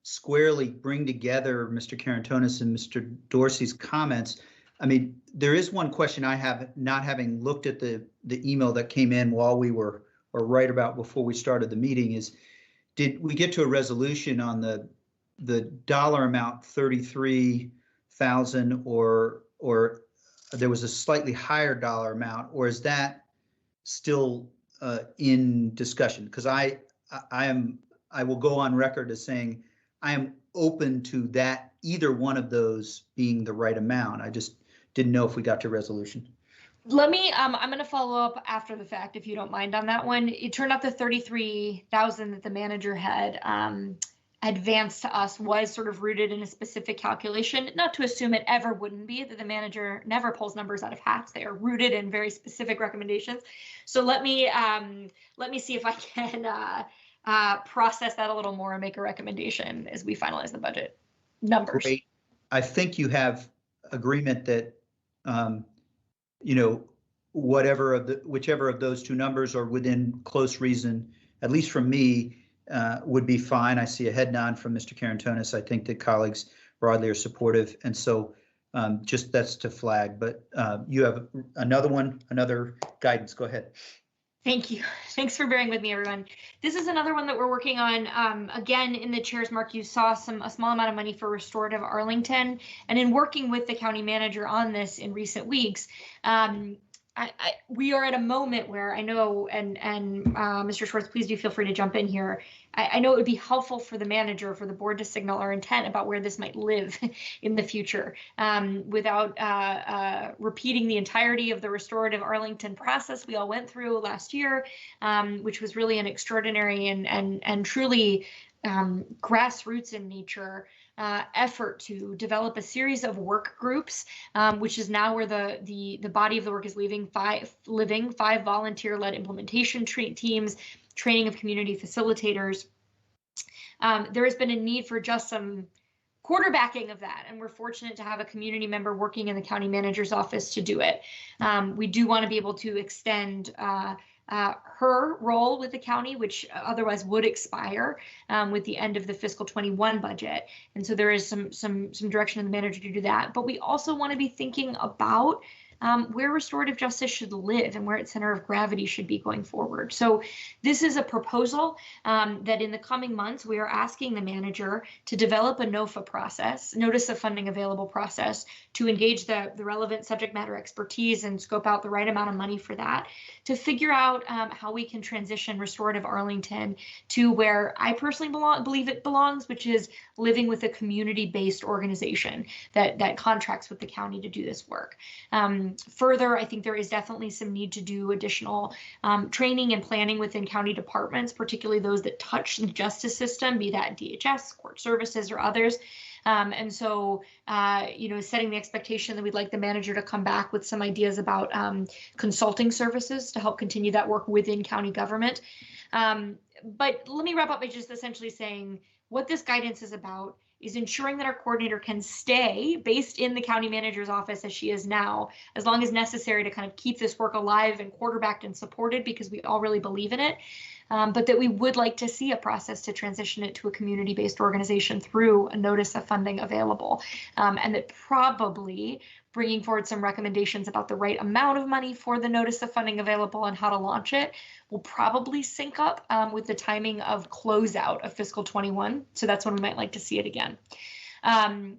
Speaker 1: squarely bring together Mr. Carantonis and Mr. Dorsey's comments. I mean, there is one question I have, not having looked at the email that came in while we were, or right about before we started the meeting, is did we get to a resolution on the dollar amount, 33,000, or there was a slightly higher dollar amount, or is that still in discussion? Because I will go on record as saying I am open to that, either one of those being the right amount. I just didn't know if we got to resolution.
Speaker 5: Let me, I'm going to follow up after the fact, if you don't mind on that one. It turned out the 33,000 that the manager had advanced to us was sort of rooted in a specific calculation, not to assume it ever wouldn't be, that the manager never pulls numbers out of hats. They are rooted in very specific recommendations. So let me see if I can process that a little more and make a recommendation as we finalize the budget numbers.
Speaker 1: Great. I think you have agreement that, whichever of those two numbers are within close reason, at least from me, would be fine. I see a head nod from Mr. Karantonis. I think that colleagues broadly are supportive. And so just that's to flag, but you have another guidance. Go ahead.
Speaker 5: Thank you. Thanks for bearing with me, everyone. This is another one that we're working on. Again, in the chair's mark, you saw a small amount of money for Restorative Arlington. And in working with the county manager on this in recent weeks, we are at a moment where I know, and Mr. Schwartz, please do feel free to jump in here. I know it would be helpful for the manager, for the board to signal our intent about where this might live in the future without repeating the entirety of the Restorative Arlington process we all went through last year, which was really an extraordinary and truly grassroots in nature effort to develop a series of work groups, which is now where the body of the work is living five volunteer-led implementation teams, training of community facilitators. There has been a need for just some quarterbacking of that, and we're fortunate to have a community member working in the county manager's office to do it. We do want to be able to extend her role with the county, which otherwise would expire with the end of the fiscal 21 budget. And so there is some direction in the manager to do that. But we also want to be thinking about where restorative justice should live and where its center of gravity should be going forward. So this is a proposal that in the coming months, we are asking the manager to develop a NOFA process, notice of funding available process, to engage the relevant subject matter expertise and scope out the right amount of money for that, to figure out how we can transition Restorative Arlington to where I personally believe it belongs, which is living with a community-based organization that contracts with the county to do this work. Further, I think there is definitely some need to do additional training and planning within county departments, particularly those that touch the justice system, be that DHS, court services, or others. And so, setting the expectation that we'd like the manager to come back with some ideas about consulting services to help continue that work within county government. But let me wrap up by just essentially saying what this guidance is about is ensuring that our coordinator can stay based in the county manager's office as she is now, as long as necessary to kind of keep this work alive and quarterbacked and supported, because we all really believe in it. But that we would like to see a process to transition it to a community-based organization through a notice of funding available. And that probably bringing forward some recommendations about the right amount of money for the notice of funding available and how to launch it will probably sync up with the timing of closeout of fiscal 21. So that's when we might like to see it again. I'll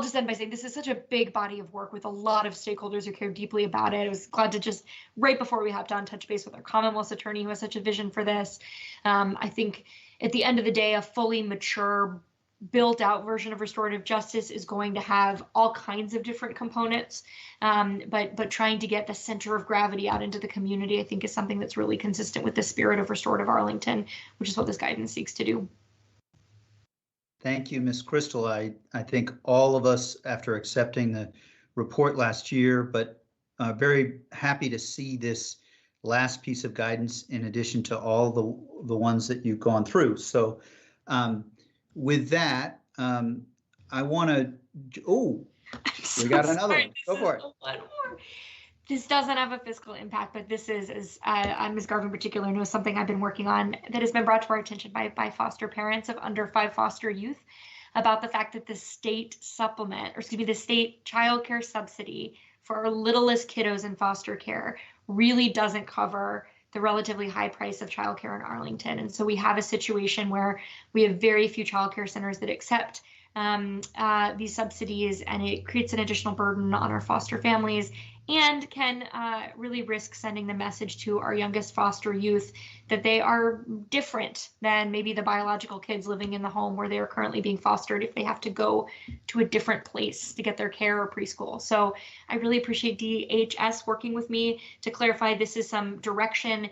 Speaker 5: just end by saying this is such a big body of work with a lot of stakeholders who care deeply about it. I was glad to just, right before we hopped on, touch base with our Commonwealth's attorney who has such a vision for this. I think at the end of the day, a fully mature, built out version of restorative justice is going to have all kinds of different components, but trying to get the center of gravity out into the community, I think, is something that's really consistent with the spirit of Restorative Arlington, which is what this guidance seeks to do.
Speaker 1: Thank you, Ms. Crystal. I think all of us, after accepting the report last year, but very happy to see this last piece of guidance in addition to all the ones that you've gone through. So with that, I want to, we got another one. Go for it.
Speaker 5: One more. This doesn't have a fiscal impact, but this is, Ms. Garvin in particular knows something I've been working on that has been brought to our attention by foster parents of under 5 foster youth about the fact that the state supplement, or excuse me, the state child care subsidy for our littlest kiddos in foster care really doesn't cover the relatively high price of childcare in Arlington. And so we have a situation where we have very few childcare centers that accept these subsidies, and it creates an additional burden on our foster families and can really risk sending the message to our youngest foster youth that they are different than maybe the biological kids living in the home where they are currently being fostered if they have to go to a different place to get their care or preschool. So I really appreciate DHS working with me to clarify this is some direction.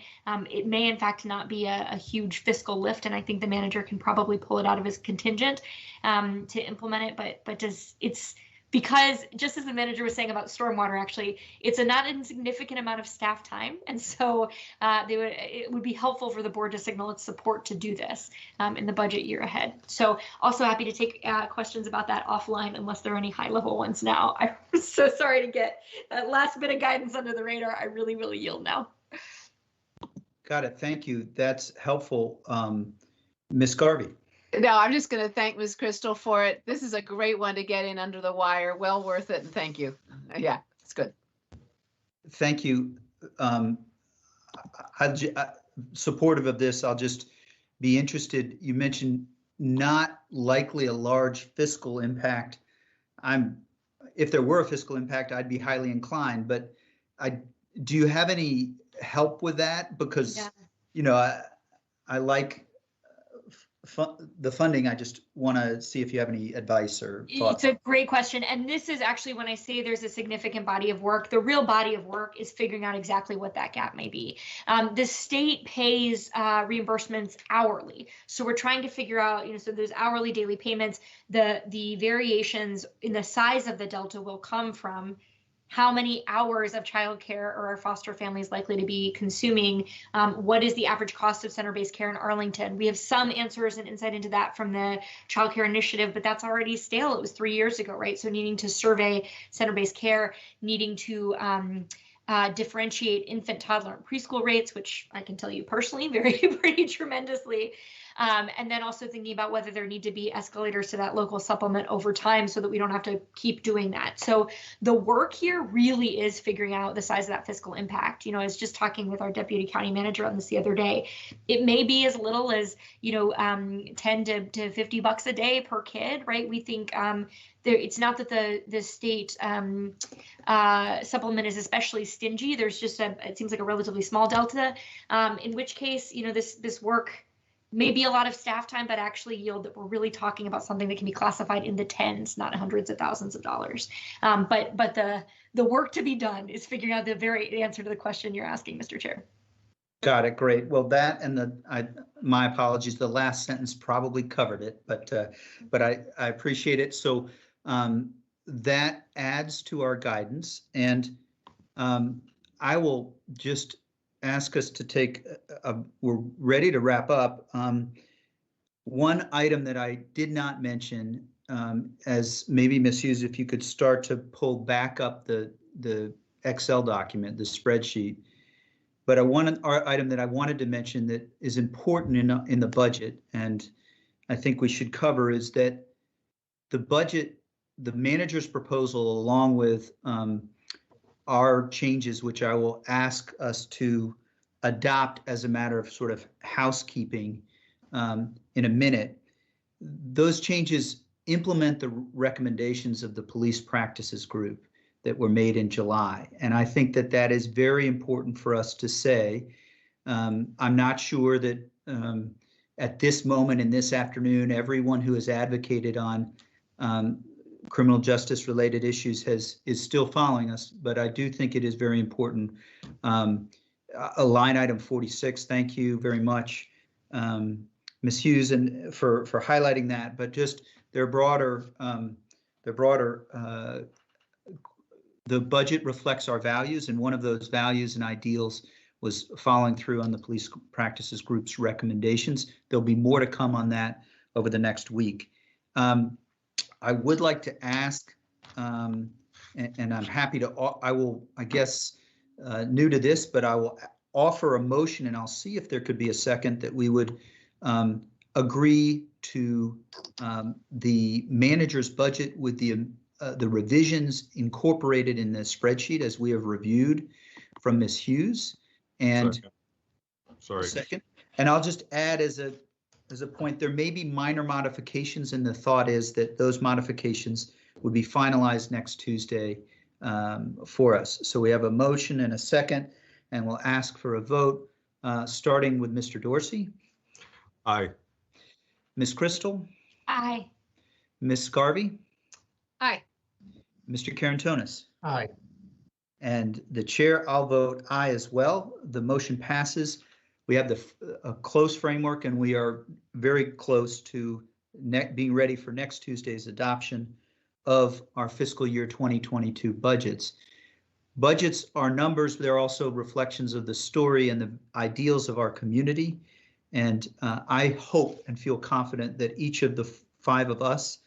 Speaker 5: It may in fact not be a huge fiscal lift, and I think the manager can probably pull it out of his contingent to implement it, but it's because just as the manager was saying about stormwater, actually, it's a not insignificant amount of staff time. And so it would be helpful for the board to signal its support to do this in the budget year ahead. So also happy to take questions about that offline unless there are any high level ones now. I'm so sorry to get that last bit of guidance under the radar. I really, really yield now.
Speaker 1: Got it. Thank you. That's helpful. Ms. Garvey.
Speaker 6: No, I'm just going to thank Ms. Crystal for it. This is a great one to get in under the wire. Well worth it, and thank you. Yeah, it's good.
Speaker 1: Thank you. Supportive of this, I'll just be interested. You mentioned not likely a large fiscal impact. If there were a fiscal impact, I'd be highly inclined, but do you have any help with that? Because, you know, I like the funding. I just want to see if you have any advice or thoughts.
Speaker 5: It's a great question. And this is actually when I say there's a significant body of work, the real body of work is figuring out exactly what that gap may be. The state pays reimbursements hourly. So we're trying to figure out, you know, so there's hourly daily payments. The variations in the size of the delta will come from how many hours of childcare are our foster families likely to be consuming? What is the average cost of center-based care in Arlington? We have some answers and insight into that from the Child Care Initiative, but that's already stale. It was 3 years ago, right? So needing to survey center-based care, needing to differentiate infant, toddler, and preschool rates, which I can tell you personally vary pretty tremendously. And then also thinking about whether there need to be escalators to that local supplement over time so that we don't have to keep doing that. So the work here really is figuring out the size of that fiscal impact. You know, I was just talking with our deputy county manager on this the other day. It may be as little as, you know, 10 to $50 a day per kid, right? We think it's not that the state supplement is especially stingy. There's just it seems like a relatively small delta, in which case, you know, this work maybe a lot of staff time, but actually yield that we're really talking about something that can be classified in the tens, not hundreds of thousands of dollars. But the work to be done is figuring out the very answer to the question you're asking, Mr. Chair.
Speaker 1: Got it. Great. Well, that and my apologies. The last sentence probably covered it, but I appreciate it. So that adds to our guidance, and I will just ask us to take, we're ready to wrap up. One item that I did not mention, as maybe Ms. Hughes, if you could start to pull back up the Excel document, the spreadsheet. But our item that I wanted to mention that is important in the budget, and I think we should cover, is that the budget, the manager's proposal, along with our changes, which I will ask us to adopt as a matter of sort of housekeeping in a minute. Those changes implement the recommendations of the police practices group that were made in July. And I think that that is very important for us to say. I'm not sure that at this moment in this afternoon, everyone who has advocated on criminal justice related issues is still following us, but I do think it is very important. A line item 46, thank you very much, Ms. Hughes, and for highlighting that, but just their broader, the budget reflects our values, and one of those values and ideals was following through on the police practices group's recommendations. There'll be more to come on that over the next week. I would like to ask, and I'm happy to, I guess, new to this, but I will offer a motion, and I'll see if there could be a second, that we would agree to the manager's budget with the revisions incorporated in the spreadsheet as we have reviewed from Ms. Hughes. And second, and I'll just add as a point, there may be minor modifications, and the thought is that those modifications would be finalized next Tuesday for us. So we have a motion and a second, and we'll ask for a vote, starting with Mr. Dorsey,
Speaker 4: Aye.
Speaker 1: Ms. Crystal,
Speaker 5: Aye.
Speaker 1: Ms. Scarby,
Speaker 6: Aye.
Speaker 1: Mr. Carantonis.
Speaker 2: Aye.
Speaker 1: And the chair, I'll vote aye as well. The motion passes. We have a close framework, and we are very close to being ready for next Tuesday's adoption of our fiscal year 2022 budgets. Budgets are numbers, but they're also reflections of the story and the ideals of our community. And I hope and feel confident that each of the 5 of us,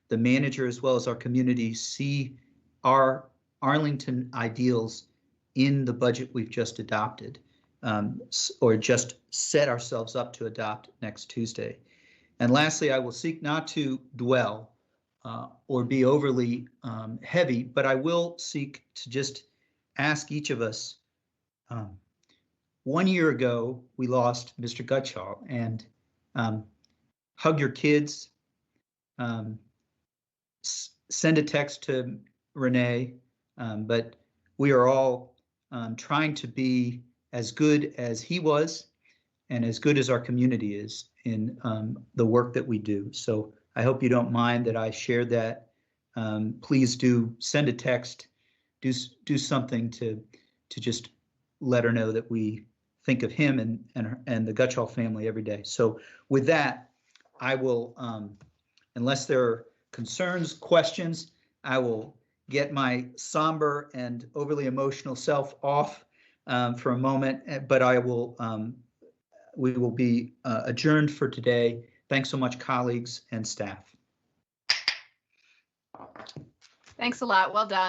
Speaker 1: the manager as well as our community, see our Arlington ideals in the budget we've just adopted, or just set ourselves up to adopt next Tuesday. And lastly, I will seek not to dwell or be overly heavy, but I will seek to just ask each of us. 1 year ago, we lost Mr. Gutschall, and hug your kids, send a text to Renee, but we are all trying to be as good as he was and as good as our community is in the work that we do. So I hope you don't mind that I shared that. Please do send a text, do something to just let her know that we think of him and the Gutschall family every day. So with that, I will, unless there are concerns, questions, I will get my somber and overly emotional self off for a moment, but I will, we will be adjourned for today. Thanks so much, colleagues and staff.
Speaker 6: Thanks a lot. Well done.